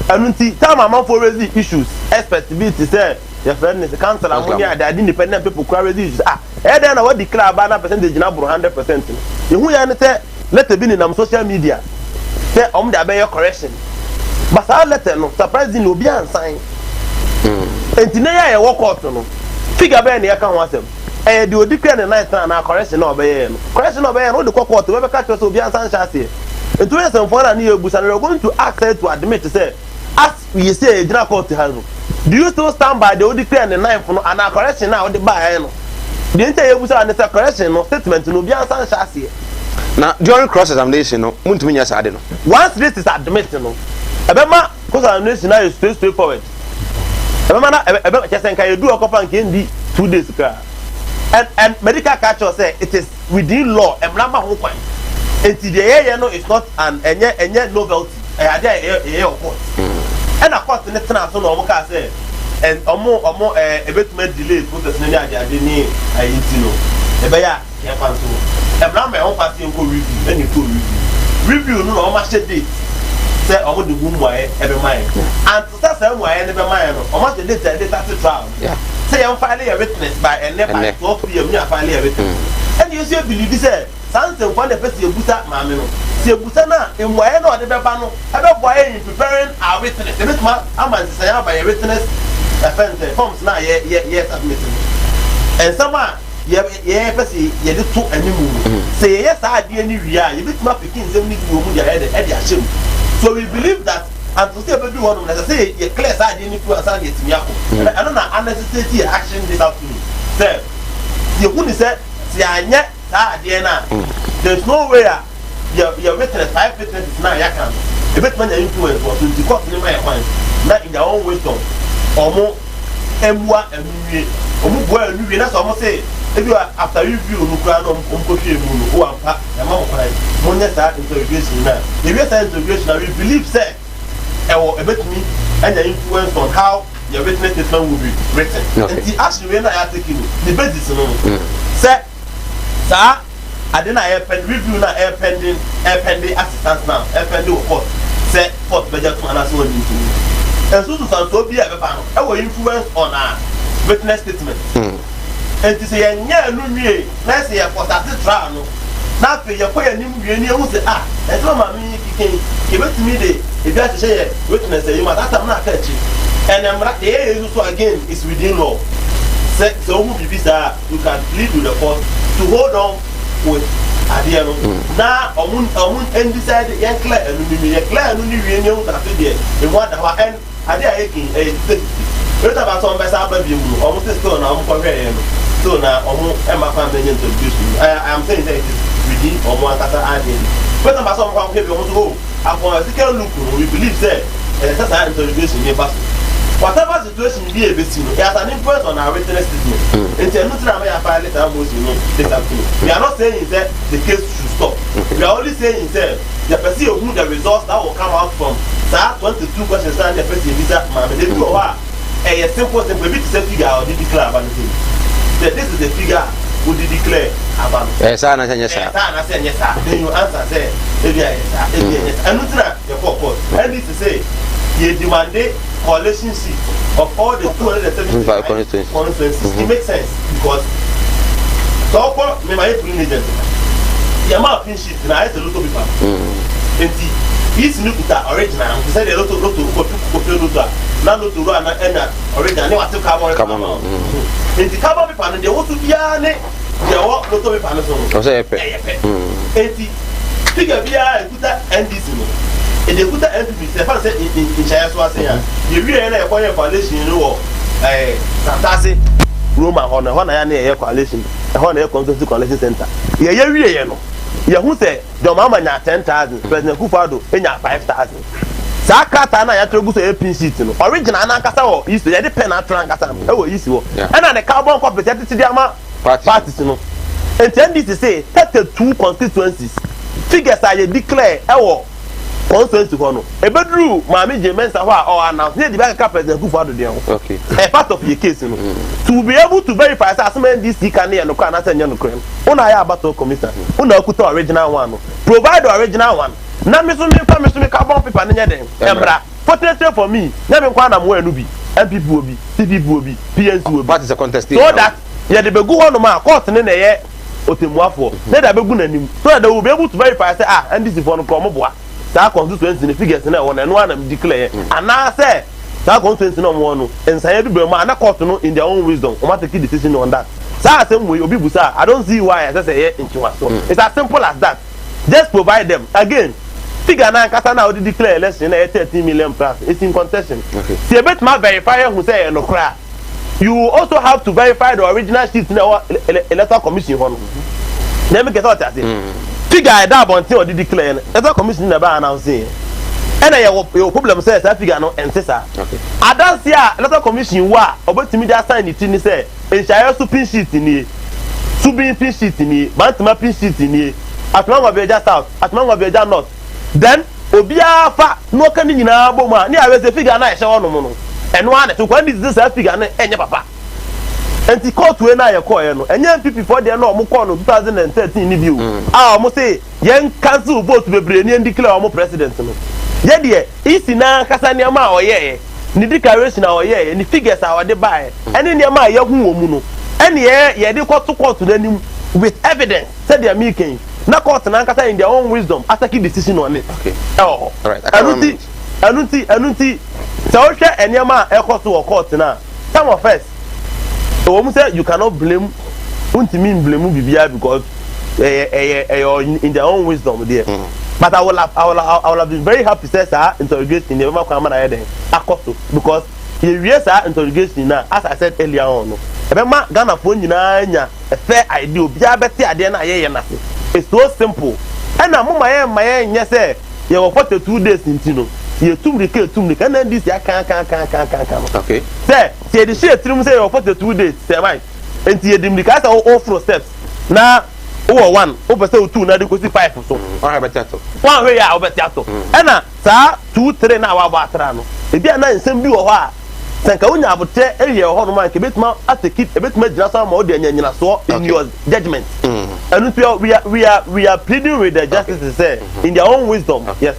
And see, time among for the issues, expectability say. Your friend is a council ammonia that independent people query these. Then I would declare about percentage number 100%. You who say let the be in social media. Say the bear correction. But I'll let them know surprisingly will be unsigned. And today I walk out no. Figure by the account was them. And you declare the night and correction of correction of all the court to ever catch us will be unsigned chassis. And to some foreign near Busan, we are going to ask her to admit to say, as we say, a general court to handle. Do you still stand by the old declare and the 9th and our correction now the buy? The entire Busan is a correction no statement no be unsigned chassis. Now, during cross examination, no, once this is admitted, no, Abema, cross examination now is straightforward. Abema, just can you do a couple and can be 2 days ago. And medical catcher say it is within law and number who point. And today, no, it's not an any novelty. I had a court. And of course, the next time I saw say, and more a bit more delayed put us in the idea. I know. Ebaya can't cancel. And now my own party and go review. Then you go review. No, how much date? Say, I want the room why every mind. And to start saying why I never mind. How much the date I did after trial? Yeah. Say, I'm filing a witness by and never 12 p.m. You are filing a witness. And you still believe this? Something for the person you put up, mammy. See, Busana, in why not the Babano? I don't buy preparing our witness. The man, I'm going to say by a witness. Offense forms now, yes, admitted. And someone, yeah, Bessie, you do two and you say, yes, I did any real. You bit my picking, so need to move your head at your shim. So we believe that, and to still do one, as I say, your class, I didn't put aside it to Yako. I don't know unnecessary action this afternoon. Sir, you wouldn't say, see, I yet, there's no way your witness, 5 witnesses now, you can. The bit man influence was to the court in my mind, not in their own wisdom. Or more, and what and we that's almost say, if you are after review, Mukoshi, who are packed, and Mama, Money start interrogation now. If you start interrogation, we believe, sir, a bit me and the influence on how your witness statement will be written. And the action we are taking the basis no. Say, sir, I didn't have review now pending assistance now pending court. Say court budget to another one into. And so to be a banner, our influence on our witness statement. And to say, yeah, no, let's say for that trial. Now, you're quite a new who say, and so mammy can give it to me. If you have to say witness, you must have not catch it. And I'm not the area also again is within law. So, who be visa, you can plead with the court to hold on with Adiano. Now, I won't end decide the young clear and only reunion that day. In one hour and I dare aching a safety. What about some best baby almost a stone, I'm comparing. So now, almost Emma family introduced me. I am saying that it is within or more than I did. But about some people want to go. Upon a second look, we believe that that's an interrogation in Basel. Whatever situation be a bit, it has an influence on our witness statement. And tell me that I have filed it almost, we are not saying that the case should stop. We are only saying that the person who the results that will come out from that 22 questions and the person visa, they do a simple bit to say figure or did declare about the thing. That this is the figure who did declare about it. Yes, I say yes, sir. Then you answer, say, yes, and not your purpose. And this is say, you demand coalition seat of all the 275 constituencies. It makes sense because so far, my polling agent, the amount of sheet and I had a lot of people. And this new original, we said a lot of now to run and original, they want to come on. And the carbon people, they want to be a they walk not to be panel. And figure be a good and this. And they put the MPP, the first in China was saying, you really acquire coalition, you know, fantastic Roma on a 1 year coalition, a 1 year consulting coalition center. Yeah, you know. You who say, the mama 10,000, President Kufado, and 5,000. Sakata, I to go to a PCT, original Anakasa, used to get a pen at Trankasa, oh, easy. And the carbon competitive to the parties, you know. And then this is say, 32 constituencies. Figures I declare, consensus to Hono. A bedroom, Mammy James, or announced near the back of President Kufado. Okay. A part of your case, you know. To be able to verify assessment this can and can answer your claim. On I have battle commission. On the original one. Provide the original one. Now, Mr. Carbon paper and them. Embra. Fortunately for me, never quite am where to be. MPP will be, CPP will be, PNC will be. But it's a contestation. So that, yeah, the Begu on my court and then a Otimwafo. Let a Begun so that they will be able to verify, say, and this is for the Kumawood. That constituency in the figures and one and one declare. And now say, that constituency no one, and say, and I court to know in their own wisdom, automatic decision on that. So I say, I don't see why I say in Chihuahua. It's as simple as that. Just provide them. Again, figure now, Katana already declare election 13 million plus. It's in contestation. See, a bit my verifier who say no cry. You also have to verify the original sheet in the electoral commission. Let me get what I say. Figure that until the declare. Electoral commission never announcing. And your problem says I figure no answer. I don't see a electoral commission wa about to me just sign it in say. And share super sheet in here. Super pin sheet in here. Bantama pin sheet in here. At long of your just out. At long of your just not. Then Obia fa no can in a boma. Near a figure na show no mono. And one to when is this figure and your papa. And the court when I acquire no. And young people for their normal corner 2013 review. I almost say young council vote to be brainy and declare more president. Yeah, dear, it's in a Casaniama or yeah. Ni declaration or yeah, and the figures are they buy. And in your my young woman. And yeah, they got to court to them with evidence. Said they are making. Na court na nkasa in their own wisdom attacking decision on it. Okay. Oh, all right. I don't see. So share anyama e to court na. Some of us. The woman say you cannot blame. Unti blame bibia because in their own wisdom there. But I will have been very happy say sir interrogation never come na here because you realize interrogation now as I said earlier on. Ebema Ghana for nyina nya a fair idea bia beti ade na ye na. It's so simple. And I'm my yes, sir. You have 42 days in Tino. You two recruit, and then this year can't. Okay. Sir, say the share 3 say 42 days, say, right? And see them because all 4 steps. Now, oh one over so two na de go see 5 so one better one way ya obetiato ena saa 2 3 na wa atra no e bia na nsem bi wo ho a sanka unya abote ewie ho no man ke betuma ateki e betuma jira so ma o de anyanyina so in your judgment and we are pleading with the justice to say in their own wisdom yes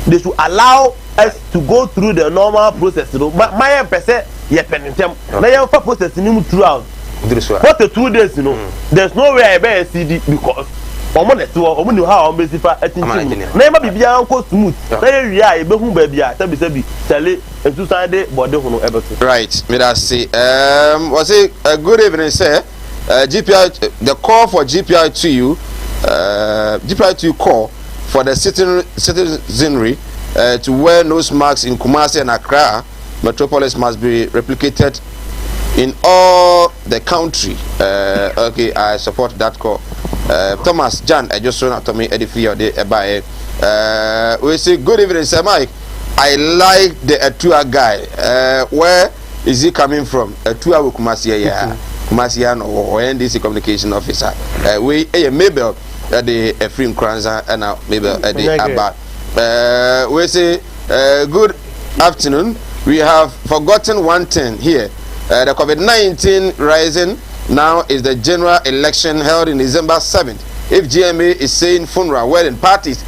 they should allow us to go through the normal process no my person ye pentem na ye fa process ni throughout for the 2 days you know there's no way I buy a CD because omo net wo omo ni ha omo besifa atintin na e ma bibia anko smooth na ye wi a e behu ba bia tabi tele entu side body ho no ebeto right me that say was it a good evening sir GPI the call for GPI to you GPI to you call for the citizenry to wear nose masks in Kumasi and Accra metropolis must be replicated in all the country. Okay, I support that call. Thomas Jan, I just saw to me edify by we say good evening, Sir Mike. I like the Atua guy. Where is he coming from? Atua with Kumasi, Kumasian or NDC communication officer. We Mabel the Efrim Kranza and now Mabel the Abba. We say good afternoon. We have forgotten one thing here. The COVID-19 rising now is the general election held in December 7th. If GMA is saying funeral wedding parties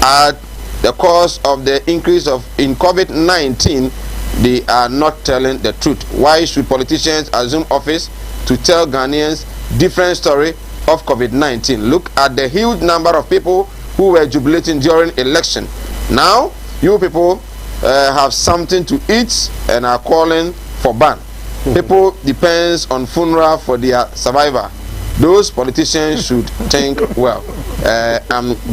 are the cause of the increase in COVID-19, they are not telling the truth. Why should politicians assume office to tell Ghanaians different story of COVID-19? Look at the huge number of people who were jubilating during election. Now, you people have something to eat and are calling for ban. People depends on funeral for their survivor. Those politicians should think well.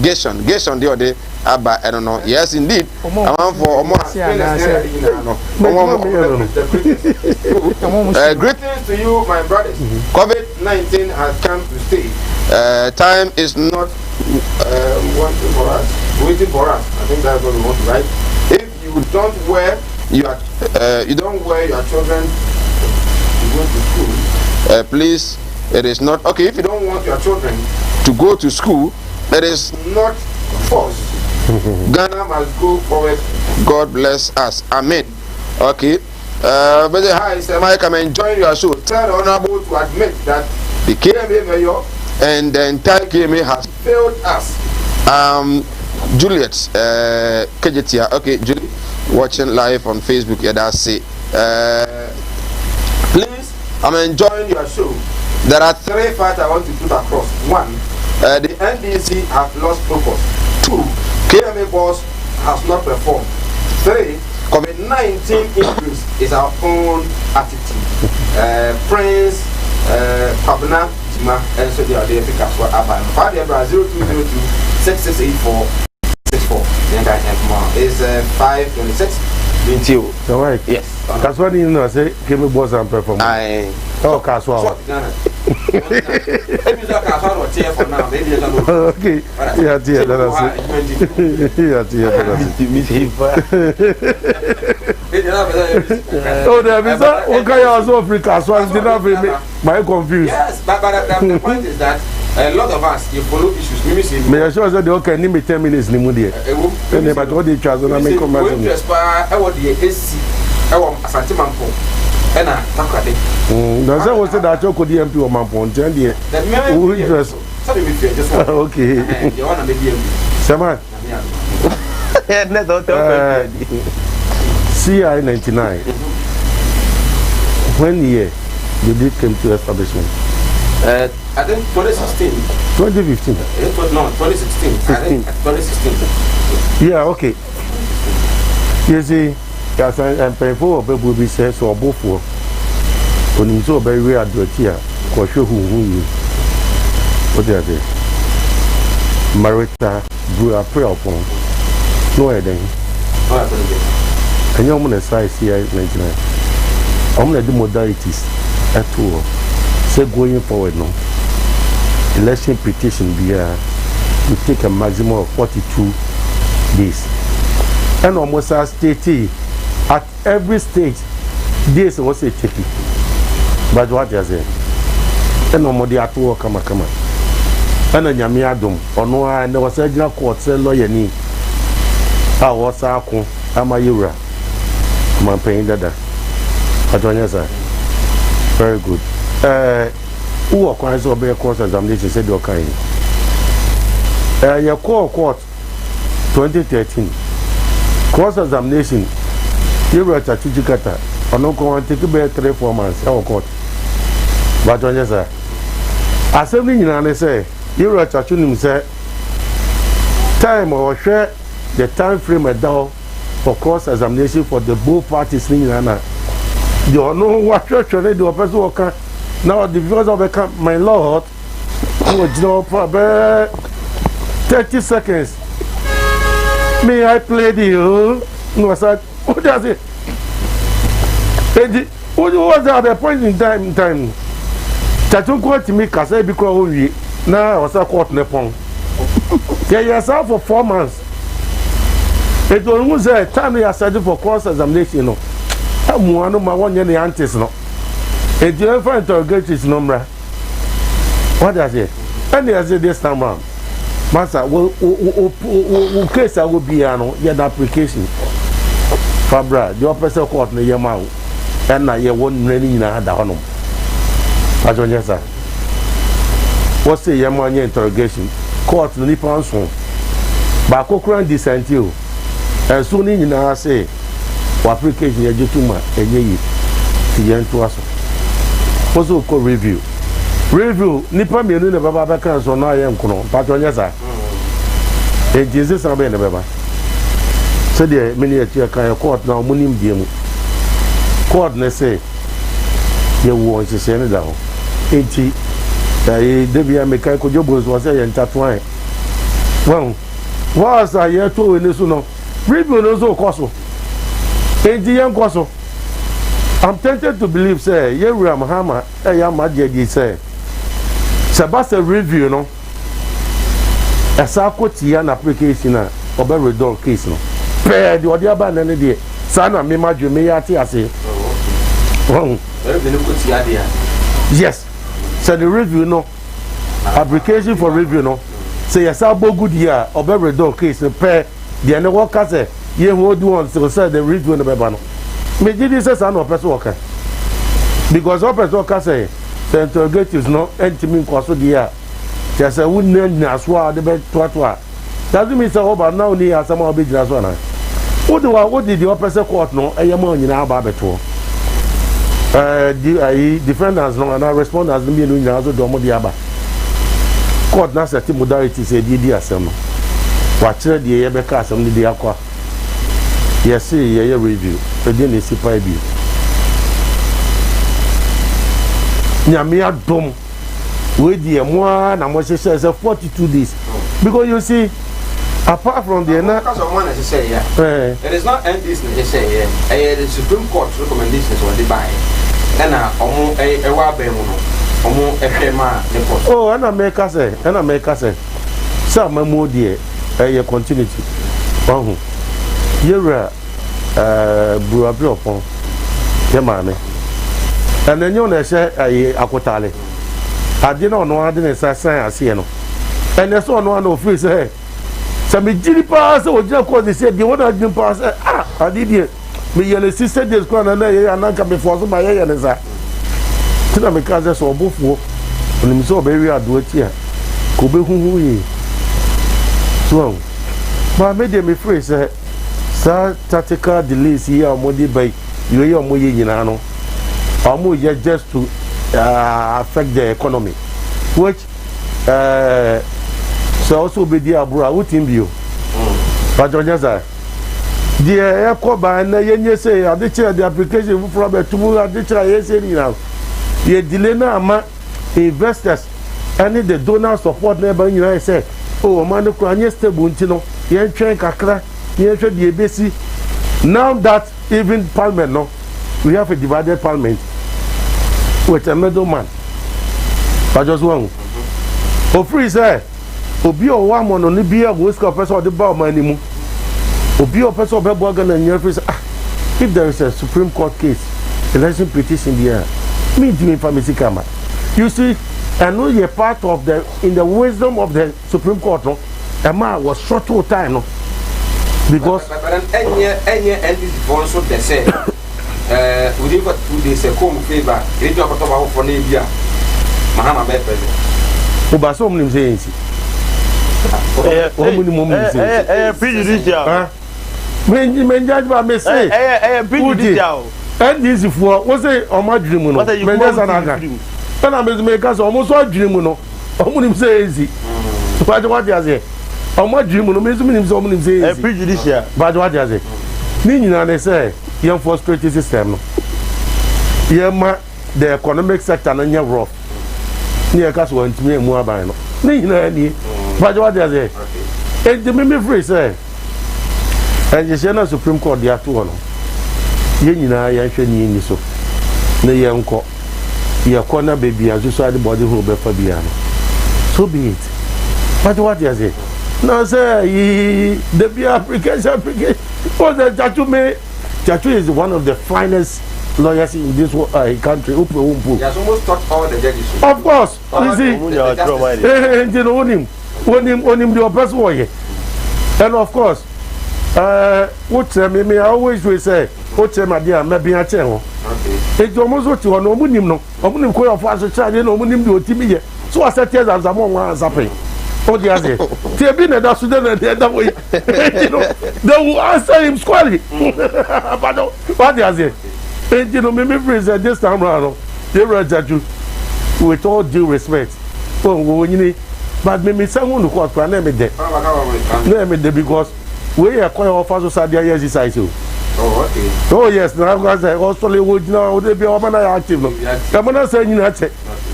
Gation the other day, I don't know. Yes, indeed. I want for greetings to you, my brothers. COVID-19 has come to stay. Time is not waiting for us. I think that's what we want, right? If you don't wear your children to go to school, please, it is not okay. If you don't want your children to go to school, it is not forced. Ghana must go forward. God bless us. Amen. Okay. But hi, Mr. Mike, I'm enjoying your show. Tell the honorable to admit that the KMA mayor and the entire KMA has failed us. Juliet Kejetia. Okay, Juliet, watching live on Facebook. Yeah, that's it. Please, I'm enjoying your show. There are 3 facts I want to put across. 1, the NDC have lost focus. 2, KMA boss has not performed. 3, COVID-19 increase is our own attitude. Prince Pabna Jima and so they are there pick up for Abba. 0202-6684-64. Is 526. So right. Yes. That's what you know. Say, give me boss and perform. Oh, Kaswa. Okay. Yeah, dear. That's it. Yeah, dear. Oh, there is a. Okay, I was offering Kaswa. Did not be my confused. Yes, but the point is that a lot of us, you follow issues. Me assure that okay, need me 10 minutes ni mudi. But what the chance na make comment. We just I want the AC. I want Asante Mampo. Ena takade. Does that was that you could MP or Mampo and the who interest. Okay. You want to be Sama. CI 99. When year you did come to establishment? I think 2016. 2015. No, 2016. 2016. Yeah, okay. You see, as I'm paying for people be said so both for when you so very rare do it here, for sure who you. What are they? Marita grew a prayer upon. No, I didn't. And you're going to say CI 99. I'm going to do modalities at all. Say going forward now. Election petition be to take a maximum of 42 days. And almost as state at every stage, days was a tricky. But what is it? And no more the at work come. ana nyame adom ono a ne wasa gina court say lawyer ni a wasa ako ama yura man paying dada atonya sa very good who are so be course examination said you can your court 2013 course examination you wrote a chikata ono ko take be 3-4 months our court but atonya sa assembly nyina ne say you wrote a chunim say time or share the time frame down for course examination for the both parties in Ghana. You know what church they do a person worker. Now the viewers of the my lord, you know for 30 seconds. May I play you? No, I said, what does it? What was at the point in time? Tatum quote to me, Kasa because we now was a court nepon. Yes, for 4 months. It was a time they are studying for cross examination. No, I'm one of my 1 year aunties. No, it you ever interrogate his number? What does it? And they say this time around, Master, will case I will be an application. Fabra, the officer court in your mouth, and now you won't really know the honor. I don't know, sir. What's the Yamania interrogation? Court in the Nippon. But Cochrane dissent you. And soon in our say, application ya jutuma enyeyi tiyentu aso. Also call review. Review nipa mienu ne baba beka so na ye nkono. Patronya sa. E Jesus na be ne baba. So de mini e tia kan court na omunim die mu. Court ne say ye wo nsese ne da ho. Enti dai debia meka ko jobo so say ye ntatwan. Well, was I here to in so no. Review no so koso. Enti yan koso. I'm tempted to believe say Yewura Mahama ya majedi say Sebasa review no. Esa kwoti ya na application na obe redol case no. Pe de odi aba na ne de. Sana me madwe me ya ti ase. Yes. So the review no. Application for review no. Say yes good year obe redol case pe the ne worker say ye hold one so say the review no be ba no. Me did say say no person worker. Because all person worker say the interrogatives no entimi nkoso de ya. Just say we na so de be to. Doesn't mean say over now ni asama obe jira so na. What did the person court no eyama nyina aba beto. The defendants no and responders me no nyina so do mo de aba. Court na set modalities e di asem. Wa kire de ye be ka asem ni de akwa. Yes, ye review. E dey na sipa bi. Nyame adom we dey mo na mo say 42 days. Because you see apart from the because of one say it is not end this say the Supreme Court recommendations what they buy. And omo wa be mu no. Omo ehwema the court. Oh, and I make us say. So my mood here continuity. Wahu. Yewura buabi opon. Ye mame. And then you na say akotale. Ade na ono ade na san ase no. And there's one of free say some jiri pass o jira ko say the one that pass I did here. Me yele sister days ko na ye ananka me force my ye ne za. Tina me ka so obofuo. Oni mi so be wi ado ati a. Ko be huhu yi. So ma me dey me free say sa tactical delays here omodi by you ye omoye nyina no. Omoye just to affect the economy, which so also be there abroad with him bio. But Jonyaza, the Yakoba and the say, I did the application for Robert to move at the yes, now. The delay now, investors, and the donor support neighbor, you know, say, oh, man, yes, the Buntino, you train Kakra, you train the ABC. Now that even Parliament, no, we have a divided Parliament. With a middleman. But just one. Free say, Obi or one on only be a whisker person of the bar money. Obi or person of a bargain and your face. If there is a Supreme Court case, election petition there, me doing pharmacy camera. You see, and no ye part of the in the wisdom of the Supreme Court no a man was short to time no because but any for so they say within 2 days a come favor ready to talk for Nibia Mahama be president Obaso mnim say ensi prejudicial men judge ba me say prejudicial and this for what say omadwiri no men just anaga na me ka so omo so adwiri mu no omo nim say ensi what you say omadwiri mu no me so nim say omo nim say ensi prejudicial but what you say ni nyina ne say yam for straight system no yema the economic sector na nya rough ni e ka so antimi emu aban no ni nyina ni but what you say and the me free say and you say na Supreme Court dia to no ye nyina ya hwe ni so na ye nko ye kona baby azu so ade body hu be fa bia no so be it but what you say no say the be application for the Jatu is one of the finest lawyers in this country. He has almost taught all the judges. Of course, you see, you know him the best way. And of course, what me I always will say, what my dear, maybe I tell. It's almost what you know, no, call your father child, no, do TV. So I said, yes, I'm one zapping. Oh, dear, they have been at that Sudan and the other way. They will answer him squarely. But what they say, you know, maybe present this time around, they will judge you with all due respect. Oh, you need, but maybe someone who called for name it because we are quite offers society exercise. Oh, okay. Oh, yes, now I say, also, would now they be over active. I'm not saying you not say,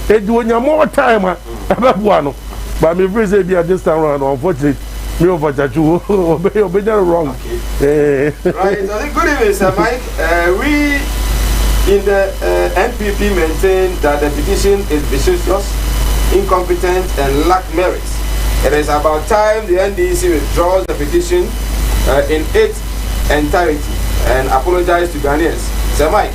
they do more time about one. But me free say be at this time around, unfortunately, me over Jaju obey wrong. Okay. Right. Good evening, Sir Mike. We in the NPP maintain that the petition is vicious, incompetent, and lack merits. It is about time the NDC withdraws the petition in its entirety and apologize to Ghanaians. Sir Mike,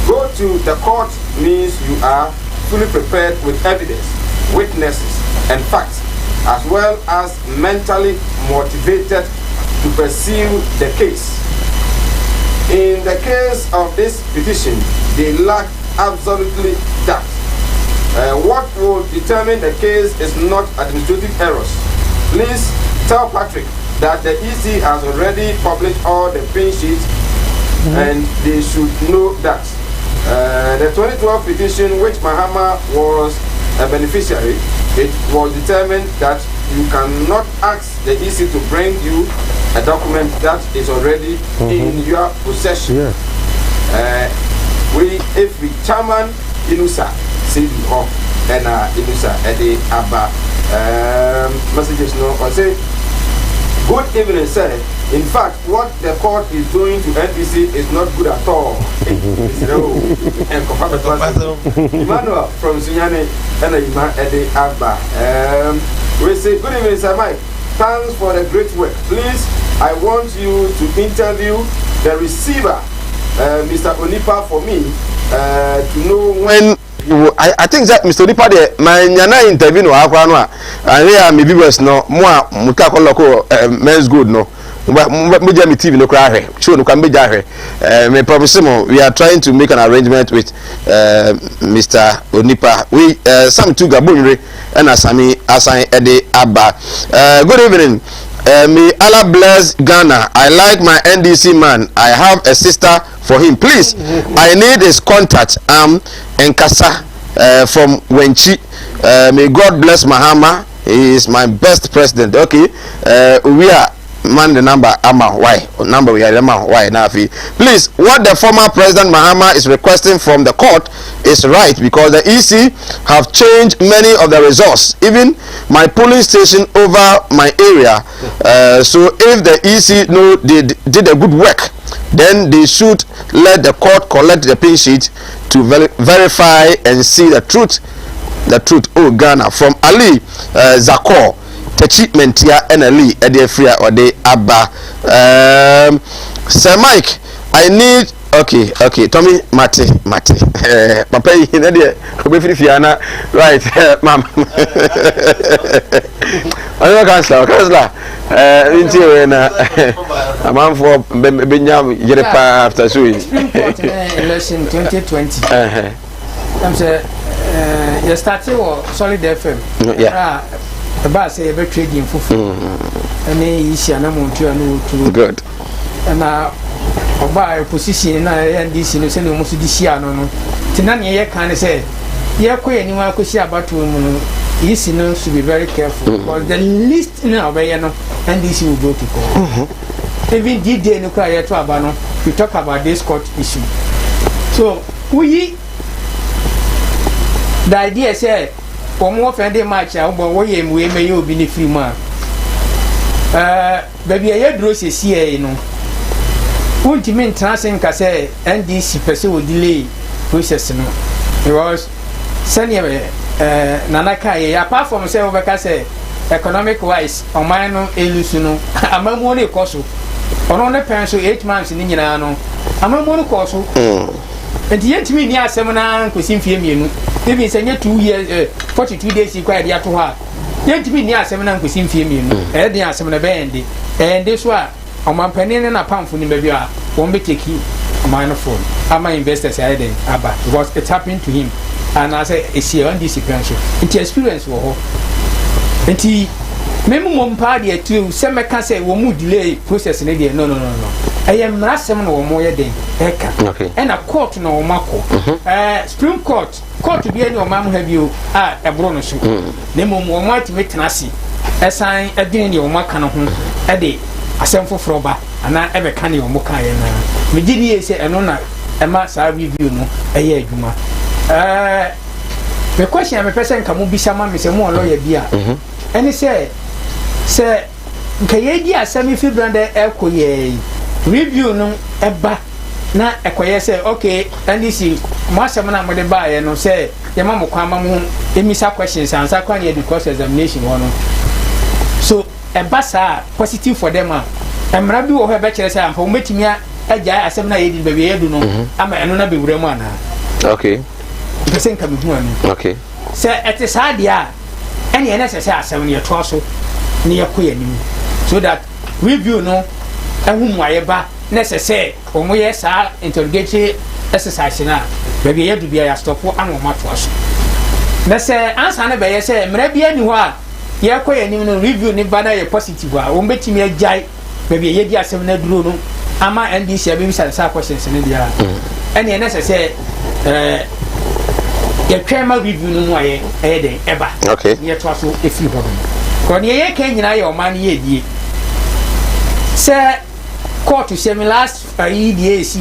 go to the court means you are fully prepared with evidence, witnesses, and facts, as well as mentally motivated to pursue the case. In the case of this petition, they lack absolutely that. What will determine the case is not administrative errors. Please tell Patrick that the EC has already published all the pin sheets and they should know that. The 2012 petition, which Mahama was a beneficiary, it was determined that you cannot ask the EC to bring you a document that is already in your possession. If we chairman Inusa say the off and Inusa at the Abba messages no or say good evening sir. In fact, what the court is doing to NDC is not good at all. Emmanuel from Sunyane and Ede Abba. We say good evening, Sir Mike. Thanks for the great work. Please, I want you to interview the receiver, Mr. Onipa, for me to know when. I think that Mr. Onipa de my interview no akwa and here me viewers no mo mutako loko men's good no. Media TV no cry show no can be me promise we are trying to make an arrangement with Mr. Onipa. We some two gabunre and asami assign Ede Abba. Good evening. May Allah bless Ghana. I like my NDC man. I have a sister for him. Please, I need his contact. Nkasa from Wenchi. May God bless Mahama. He is my best president. Okay. We are man the number why number we are why now please what the former president Mahama is requesting from the court is right because the EC have changed many of the results, even my polling station over my area. So if the EC did a good work, then they should let the court collect the pin sheet to verify and see the truth. Oh, Ghana from Ali Zakor achievement here NLE Edefria or de Abba. Sir Mike, I Okay. Tommy, Mate. Papa, you know the Fiana, right, ma'am. I know Councillor. A man for Benyam Jerepa after suing. Election 2020. I'm saying, you started Solid FM. Yeah. The boss say a trading for food. And he's an amount to good. And now, buy a position and this in the same almost this year. No, Tinania can say, yeah, anyone could see about women. Yes, you know, should be very careful. Because the least now, and this will go to court. Even D-Day no cry to Abano, we talk about this court issue. So, we the idea say, for more friendly match, I we may you be free man. Baby, I had rose here, you know. Won't you mean transcend Casse and this person will delay process? Because Sanya Nanaka, apart from say over Casse, economic wise, or minor illusion, I'm a money cost. On the parents 8 months in Indiana, I'm a money cost. And yet, me near seminar, because in Fiamin, maybe send 2 years, 42 days, you quite yet to her. Yet, me near seminar, because in Fiamin, and there are seminar band, and this one, on my penny and a pound for the baby, won't be taking a minor phone. I'm my investors, I didn't, because it's happened to him. And I say, it's here on this expansion. It's experience for her. And he, minimum party to some can say, we will delay process in India. No. I am not 7 or more than Eka. And a court no Marco. Supreme Court to be any of Mam have you a bonus. Nemo more might make Nasi. As I a dinner or Macano a day, a sample froba, and I ever canny or Moka. Virginia say, and on a mass I review no a year, Juma. The question of a person can be some is a more lawyer beer. And he said, Sir, Kayadia semi fibrander elko review no eba na ekoye say okay and this is masamana mo de buy no say your mama kwama mu emisa questions answer kwan ye because examination one so eba sa positive for them emra bi wo he be kire say am fo metimi agya asem na ye di be ye du no ama eno na be wura mu ana okay person can be hu ani okay say it is hard ya any necessary asem ne to so ne yakoya ni so that review no ehun wayeba necessary omo yes interrogatory exercise na baby ye do bia ya stop anu mato aso na say answer na be ye say mra bia ni ho a ye koya ni no review ni bana ye positive a omo betimi agai baby ye di asem na duro no ama ndc abi bisa sa questions ni dia any necessary ye twema review no mu aye den eba okay ye to aso efi ho ko ne ye kan nyina ye o man ye die say court to say me last EDAC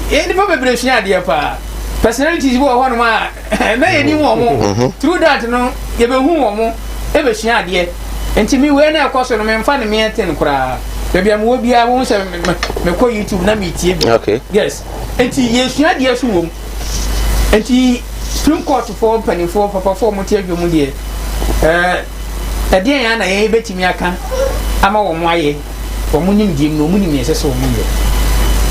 any preparation idea pa personalities wo ho no ma na ye ni wo through that no ye be hu wo mo e be hia ade enti mi we na ekoso no me mfa ne me enten kura be bia mo bia wo se me ko YouTube na me tie bi okay yes enti ye hia ade so wo enti Supreme Court for penny for papa for mo tie dwom de ade ya na ye betimi aka ama wo mo aye omunim dim no omunim yese so omuye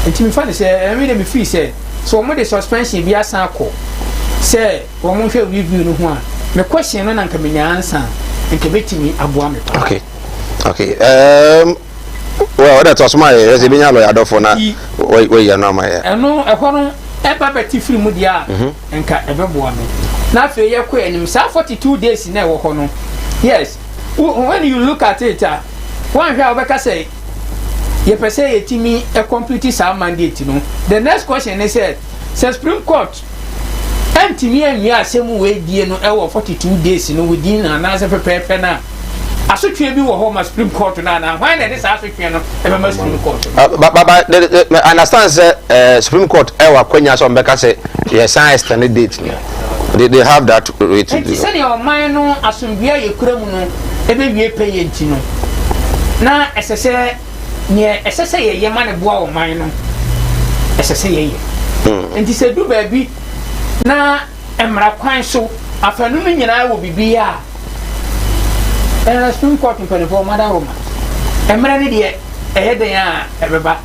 entimi fa ne se emi dem fi se so omo de suspension bi asan ko se omo hwe review no ho a me question no na nka me nya ansa nka betimi aboa me okay well that was my yes be nya lawyer do for na we ya no my eno ehwo no e ba beti free mu dia nka ebeboa me na fe ye ko enim sa 42 days na ehwo no yes when you look at it one hwa obeka say ye pese ye timi a complete some mandate no the next question is said Supreme Court antimi anwi asemu we die no e wo 42 days no within anase pepepe na asotwe bi wo ho ma Supreme Court na why na this asotwe no e be ma Supreme Court I understand say Supreme Court e wa kwanya so mbeka say ye sign extended date they have that right to do say your man no asombia ye kura mu no e be wie pay enti no na esese ne esese ye ma ne boa o man no esese ye enti se du ba bi na emra kwan so afanu mi nyina wo bibia Supreme Court in 24 mother Roma emra ne de den a ebeba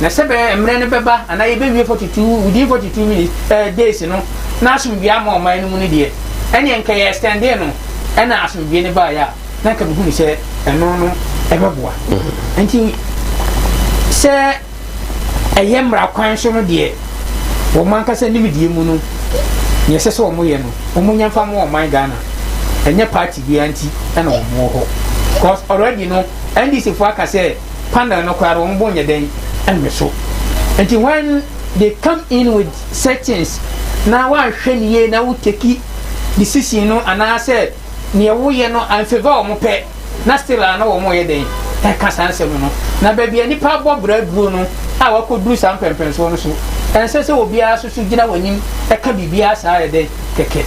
na sebe emre ne beba ana ye be 42 within 42 minutes days no na asum bia ma o man no mu ne de ene nka ye extend no ena asum bia ne ba ya na ka bi hu se eno no ebeboa enti se eyemra kwan so no de wo man ka se ni midie mu no ye se so mo ye no wo mo nyamfa mo o man Ghana enye party bi anti ena wo mo ho cause already no NDC for aka say panel no kwaro wo bo nye den and so enti when they come in with settings na wa hwe niye na wo take decision no ana say ne wo ye no an favor o mo pe na still na wo mo ye den e ka sansem no na ba bia ni pa bo braduro no a wa ko duru sam pempenso no so en se obi a so gina wanim e ka bibia sa ye den keke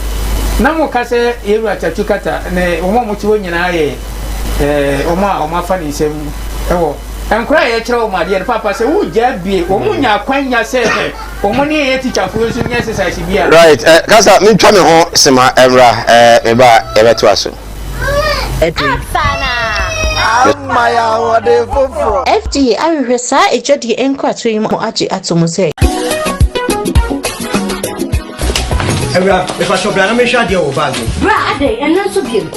na mo ka se yeru atatu kata ne wo mo ti wo nyina ye o ma fa ni nsem e wo enkura ye kire o ma de papa se wo ja bie o mo nya kwanya se o mo ne ye teacher fo so nya exercise bia right kasa me twa me ho sema emra me ba e beto aso FDA ahwehwesa ejodi enkwato yi mo age atomo se Ebra if I shop na me hwa de o bag bra ade enna so biem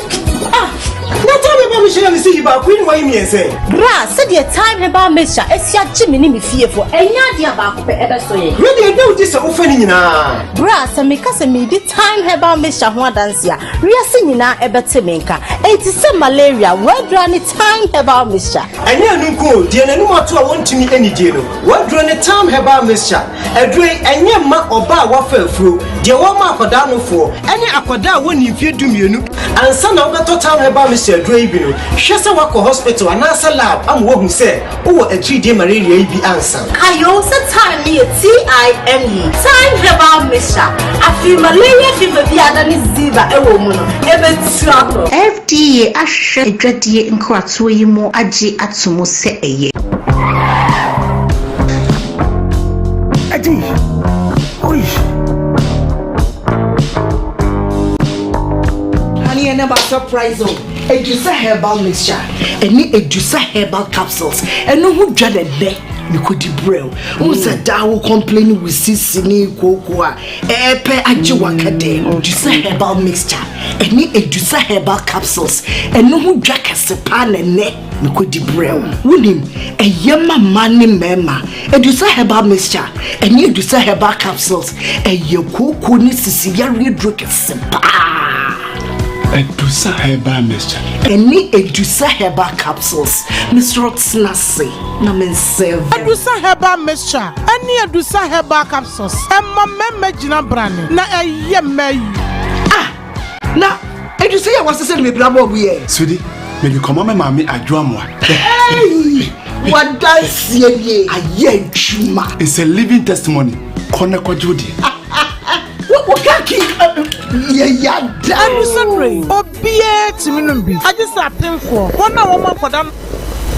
na tell me about me see you ba queen why me say bra said the time about Misha esia gimi ni me fie fo enya dia ba ko pe ebe so ye we dey do this o fa ni nyina bra se me ka se me di time about Misha ho adanse a wiase nyina ebe te me nka enti se malaria we dra ni time about Misha enya nu ko die na nu mato a wontimi enije no we dra ni time about Misha edre enya ma oba wa fa afuro die wo ma akoda no fo ene akoda woni fie dumienu ansa na obeto time about Misha edre bi no hwese wako hospital anasa lab am wo hu se wo atride malaria bi ansa ayo se time ni TIME time about Misha afi malaria fever bi adani ziba ewo mu no ebe tiato FDA ahwe adwadie nkwato yi mu age atomo se eye adi oi honey and never surprise oh Edusa herbal mixture any Edusa herbal capsules and no who dreaded there you could brew who's a daw complaining with sisini cocoa epe ajiwakade Edusa herbal mixture any Edusa herbal capsules and no who jack a sepan and neck you could brew winning a yama money mema Edusa herbal mixture and you Edusa herbal capsules a yoko ni sisiya drink sepa Edusa herbal mixture. Any Edusa herbal capsules. Mr. Rotsnasi. Na mensev. Edusa herbal mixture. Any Edusa herbal capsules. Emma meme jina brani. Na eyeme. Na Edusa ya wase se me brabo buye. Sudi, maybe come on my mommy adwamwa. Hey! What does ye aye juma? It's a living testimony. Kona kwa Judy. What kaki ya da Sorry obie timinumbi I just happen for one woman for them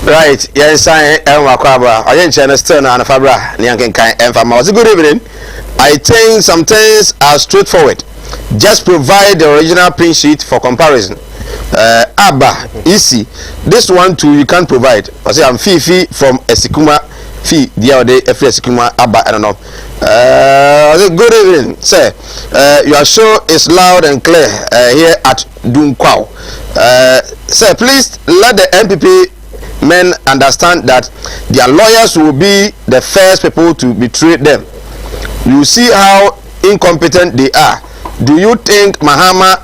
right yes I am Wakwaba I ain't channel still na Fabra Nyanken kan emfama. Good evening. I think some things are straightforward. Just provide the original print sheet for comparison. Abba easy. This one too you can't provide. I say I'm Fifi from Esikuma Fi the other day Esikuma Abba I don't know. Good evening, sir. Your show is loud and clear here at Dunkwao. Sir, please let the NPP men understand that their lawyers will be the first people to betray them. You see how incompetent they are. Do you think Mahama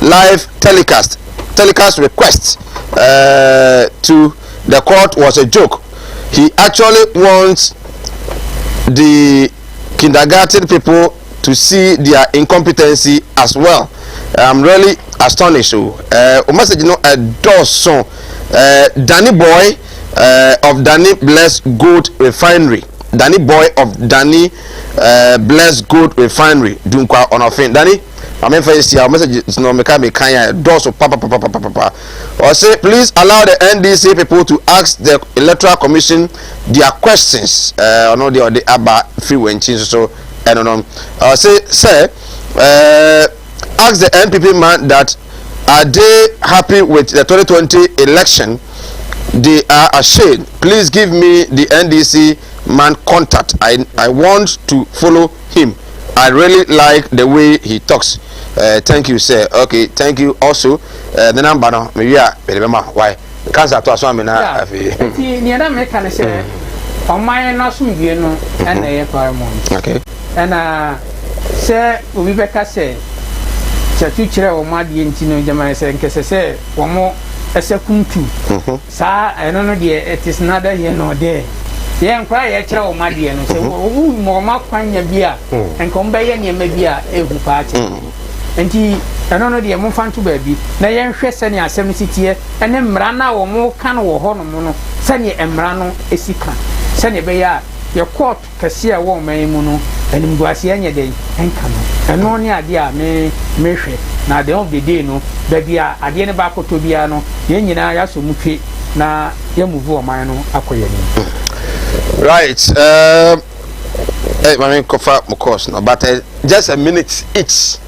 live telecast request to the court was a joke? He actually wants the kindergarten people to see their incompetency as well. I'm really astonished. Message a Dawson Danny Boy of Danny Bless Gold Refinery. Danny Boy of Danny Bless Gold Refinery. Dunkwa on offense. Danny, I mean, for your message is no mechanic. Dawson papa. Or say, please allow the NDC people to ask the Electoral Commission their questions. I know they are the Abba free when changes. So I don't know. Say, sir, ask the NPP man that are they happy with the 2020 election? They are ashamed. Please give me the NDC man contact. I want to follow him. I really like the way he talks. Thank you, sir. Okay, thank you also. The number no, maybe remember why. Cancer to assume na afi. Ni na me kan say on my na sum wie no and e paramount. Okay. And say obi beka say chatu kire o ma de enti no jama say nkese say wo mo esekuntu. Sa eno no de it is not here no there. Yen kwa ye kire o ma de no say wo mo ma kwanya bia enkom be ye ne ma bia ehu pa ache. Enti eno no de mo fantu ba bi na yen hwe se ne asem sitie ene mra na wo mo kan wo ho no mo no se ne emra no esika se ne be ya ye court kase a wo man mu no enim guase anya den enka no eno ne ade a me hwe na the of the day no da bia ade ne ba koto bia no ye nyina ya so mutwe na ye move o man no akoye ni. Right, hey, my cover my course no, but just a minute each.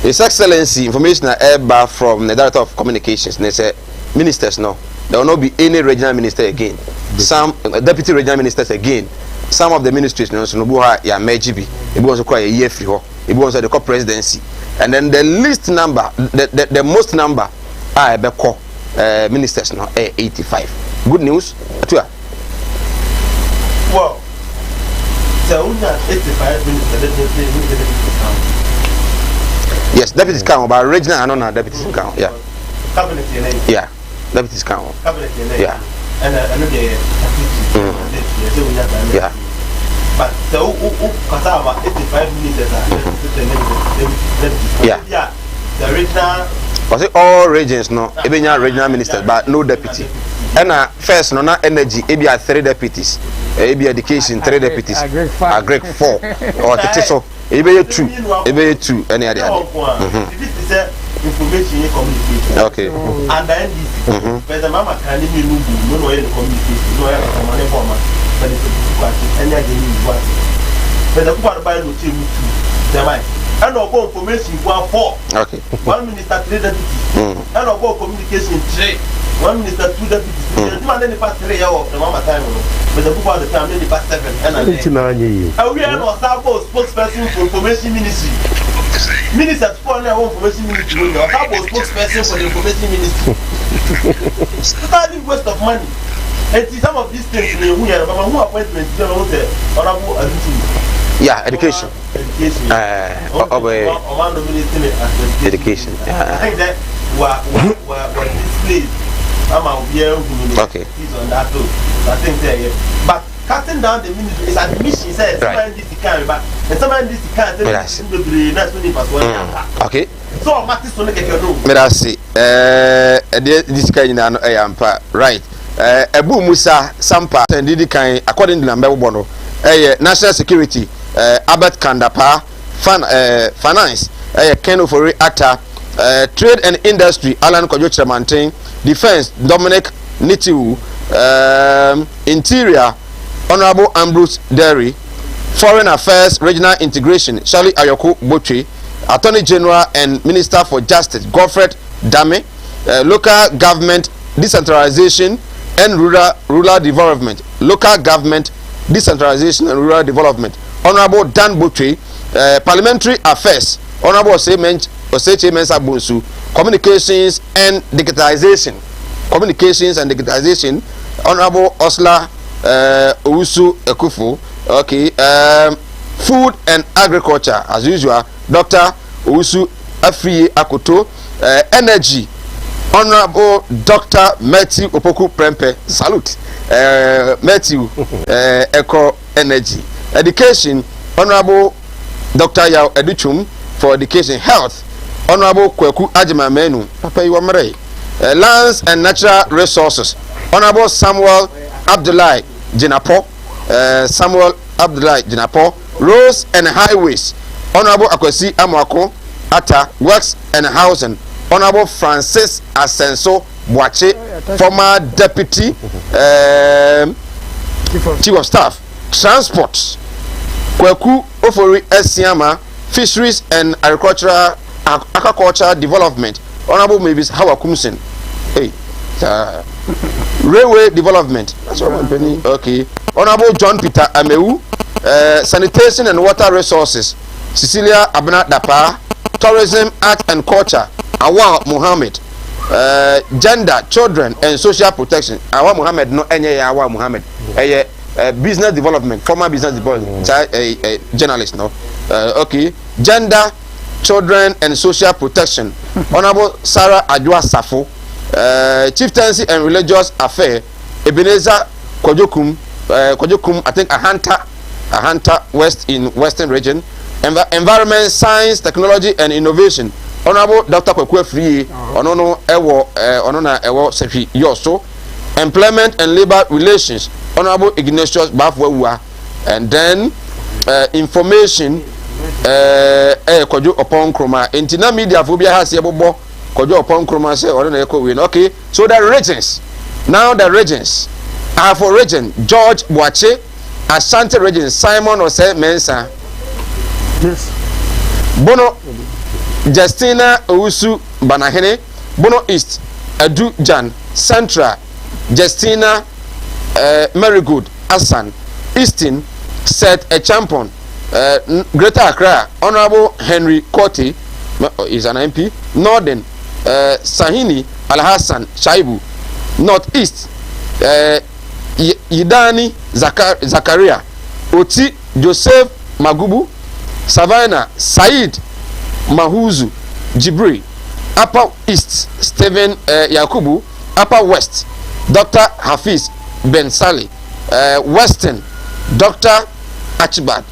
His Excellency, information bar from the Director of Communications. They say ministers no, there will not be any regional minister again. Some deputy regional ministers again. Some of the ministries no, so no buha ya mejibi. It was quite a year free. It was the co-presidency, and then the least number, the most number, I be call ministers no, 85. Good news, Atua. Well, so 85 ministers. Yes, deputies count, but regional and non deputies count. Yeah. Cabinet, yeah, deputies count. Cabinet, yeah. And yeah. But the Kasama 85 ministers yeah. The regional. Was it all regions? No, even regional ministers, but no deputy. And first, no, not energy. Maybe 3 deputies. Maybe education 3 deputies. Agree 4 or so. Ebe 2, any other. This is information communication. Okay. And then this, but the mama can even no way communication, no way command format, but it's any other what. But the part by no team the mind. And no information 1 4. Okay. 1 minister 3 deputies. And no communication 3. 1 minister 2 deputies. The man in the past 3 hours the mama time. But the people at the time in the past 7 and we are not spokesperson for information ministry. Ministers for their information ministry. We are spokesperson for the information ministry. Starting waste of money. And some of these things who are appointments honorable yeah, education. Education. Education. I think that were displayed. Okay. He's on that too. I think there, but cutting down the ministry is admission. Says somebody this can, but somebody this can't. That's when he was okay. So I'm not going to get your room. Mercy. This kind of ampa right. Ebu Musa Sampa and Didi kind according to Nambe Bono. National Security. Albert Kandapa. Finance. Ken Ofori actor. Trade and Industry, Alan Kojocha Mantin, Defense, Dominic Nitiu, Interior, Honorable Ambrose Derry, Foreign Affairs, Regional Integration, Charlie Ayoku Botri, Attorney General and Minister for Justice, Godfred Dame, Local Government Decentralization and Rural Development, Local Government Decentralization and Rural Development, Honorable Dan Botri, Parliamentary Affairs, Honorable Oseche Mensa Bunsu, Communications and Digitization. Honorable Osla Owusu Ekufu. Okay. Food and Agriculture, as usual, Dr. Owusu Afriye Akoto. Energy, Honorable Dr. Matthew Opoku Prempe. Salute. Matthew Eco Energy. Education, Honorable Dr. Yao Educhum for Education. Health, Honorable Kweku Ajima Menu, Papa Iwamere. Lands and Natural Resources, Honorable Samuel Abdullahi Jinapo. Samuel Abdullahi Jinapo. Roads and Highways, Honorable Akwesi Amwako Ata. Works and Housing, Honorable Francis Asenso Boache, former Deputy Chief of Staff. Transport, Kweku Ofori Esiama. Fisheries and Agricultural Development, Honorable Mavis Hawa Kumsen. Hey, Railway Development, that's what I'm penny. Okay. Honorable John Peter Amewu, Sanitation and Water Resources, Cecilia Abna Dapa, Tourism, Art and Culture, Awa Muhammad, Gender, Children and Social Protection. Awa Muhammad, no any Awa Muhammad, Business Development, former Business Development, journalist, no? Okay, Gender, Children and Social Protection, Honorable Sarah Adwa Safo, Chieftaincy and Religious Affair, Ebenezer Kojokum, I think Ahanta West in Western Region, Environment, Science, Technology and Innovation, Honorable Dr. Kwekwe Free, Onono Ewo, Onona Ewo Sefi Yoso, Employment and Labor Relations, Honorable Ignatius Bafwewa, and then Information, Kojo upon Kroma, Intina Media Phobia has Yabobo, Kojo upon Kroma, say, okay, so the regions, now the regions. For region, George Boache, Ashanti region, Simon Ose Mensa. Yes. Bono, Justina Owusu Banahene, Bono East, Adu Jan, Central, Justina Marygood, Asan, Easton, Seth Echampon, Greater Accra, Honorable Henry Koti, is an MP, Northern, Sahini Al-Hassan Shaibu, Northeast, Yidani Zakaria, Oti Joseph Magubu, Savannah Said Mahuzu Jibri, Upper East Stephen Yakubu, Upper West Dr. Hafiz Ben Sali, Western Dr. Achibad,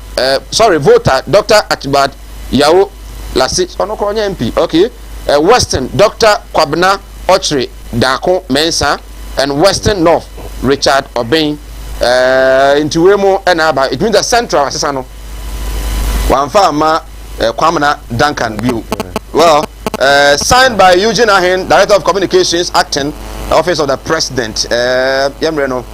voter Dr. Achibad Yao Lasi, MP, okay, Western Dr. Kwabna Ochre Dako Mensa, and Western North Richard Obeng into Wemo and Aba. It means the central Asano. One farmer Kwamana Duncan view. Well, signed by Eugene Ahen, Director of Communications, Acting Office of the President. Yamreno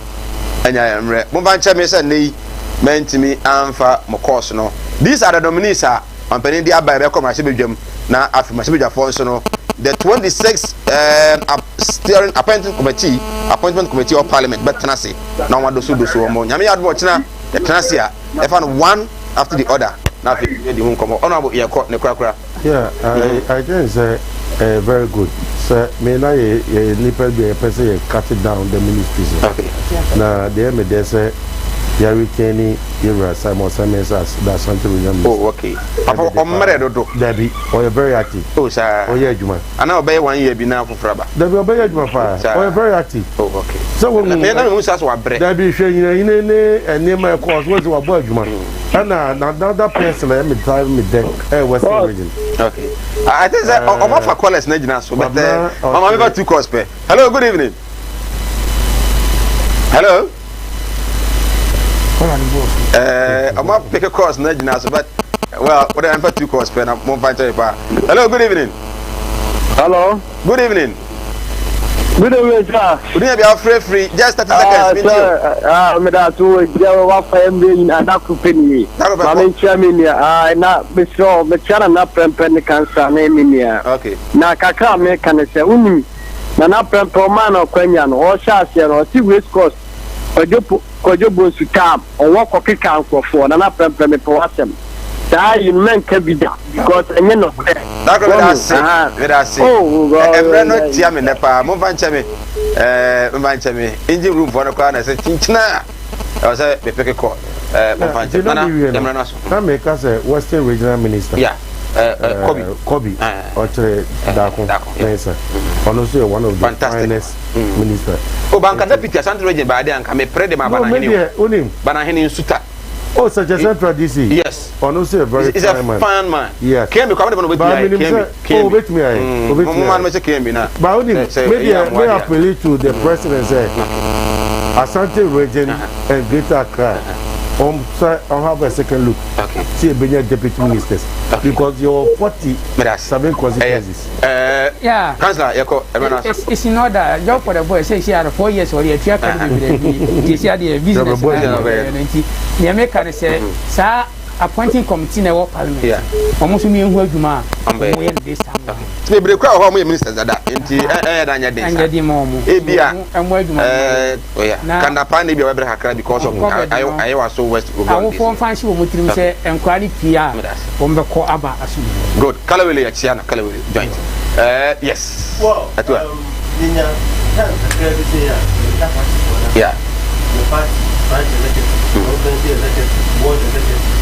and Yamre. Mumbancha Mesa Ni Mentimi Amfa Mokosono. These are the nominees on Penindia by Beko Masibijum na Afimashibija Fonsono. The 26th steering appointment committee of Parliament, but Tennessee. No one does so. Yami had watching the Tennessee. They found one after the other. Now, the home come honorable ear court, Nekrakra. Yeah, I think it's very good. So, may I nipple be a person cut it down the ministries. Okay. Now, the MD say, they are retaining Simon Samuels as that's something we know. Oh, okay. I'm married to Debbie, or you're very active. Oh, sir. Oh, yeah, Juma. And I'll be 1 year be now for Fraba. Debbie, obey Juma fire. Oh, you're very active. Oh, okay. So, when we are bread, Debbie, showing and name my course was a boy, Juma. And another person, let me drive me there. Western region. Okay. I think that I'm off for callers, Nejina, so but I'm over 2 calls. Hello, good evening. Hello. I'm not pick a course, Nejina, but well, what I'm for 2 calls, pen. I'm more fine. Hello, good evening. Hello. Good evening. Good evening, sir. Would you be afraid free? Just 30 seconds. Sir, I'm that to Java family and that company. I'm in Germany. I'm not sure the channel not penny cancer name in here. Okay. Now, Kaka make an say, Nana Promano Kenyan or Shasian or see West Coast or Kojobo to Tam or walk or kick out for Nana Prempe for them. You men can be done because and you know that's oh God, no Tiamin Nepa, Movanchame, engine room for the corner. I said, Tinchna. I was a pick a call. Can make us a Western Regional Minister. Yeah, Kobe, or Dako, also one of the finest ministers. Oh, Banka Deputy Central Region by then can be pray the Banahini Suta. Oh, such a central DC. Yes. On also a very fine man. Yes. Came to come with me. Came with me. Maybe I appeal to the president say Asante region and Greater Accra. I'll have a second look. Okay. See a deputy ministers because you're 47 consequences. Yeah. Councillor, it's in order. Job for the boy says she had 4 years or a business. The American say, Sir, appointing committee na wo parliament omo so mi ehu adwuma omo ye this time me bre kwa ho mo ministers ada enti da nya den anya di mo mo e bia omo adwuma oya kana pa ne bia we bre hakra because of I was so west omo fon fan shi wo mutirim se enkwari pia omo be ko aba asu good kalawele ya chiana kalawele joint yes well ninya tan akra bi se ya yeah the party elected organization elected board elected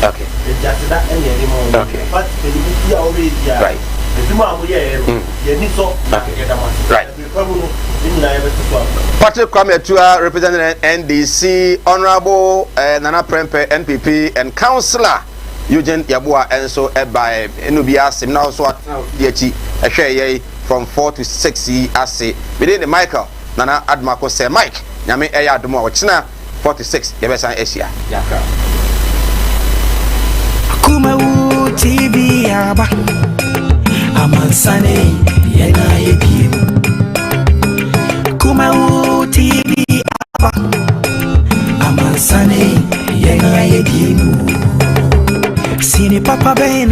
okay. Right. Patrick Kwametua, representing NDC, Honorable Nana Prempe, NPP, and Councillor Eugene Yabua, and so by Enubia Simna, so a share from 4 to 6 years. Within the Michael, Nana Admako say Mike, Yami Aya Dumo, China. 46 Yabesan Asia. Kumawood TV aba Amansane yena yebi Kumawood TV aba Amansane yena yebi Sini papa be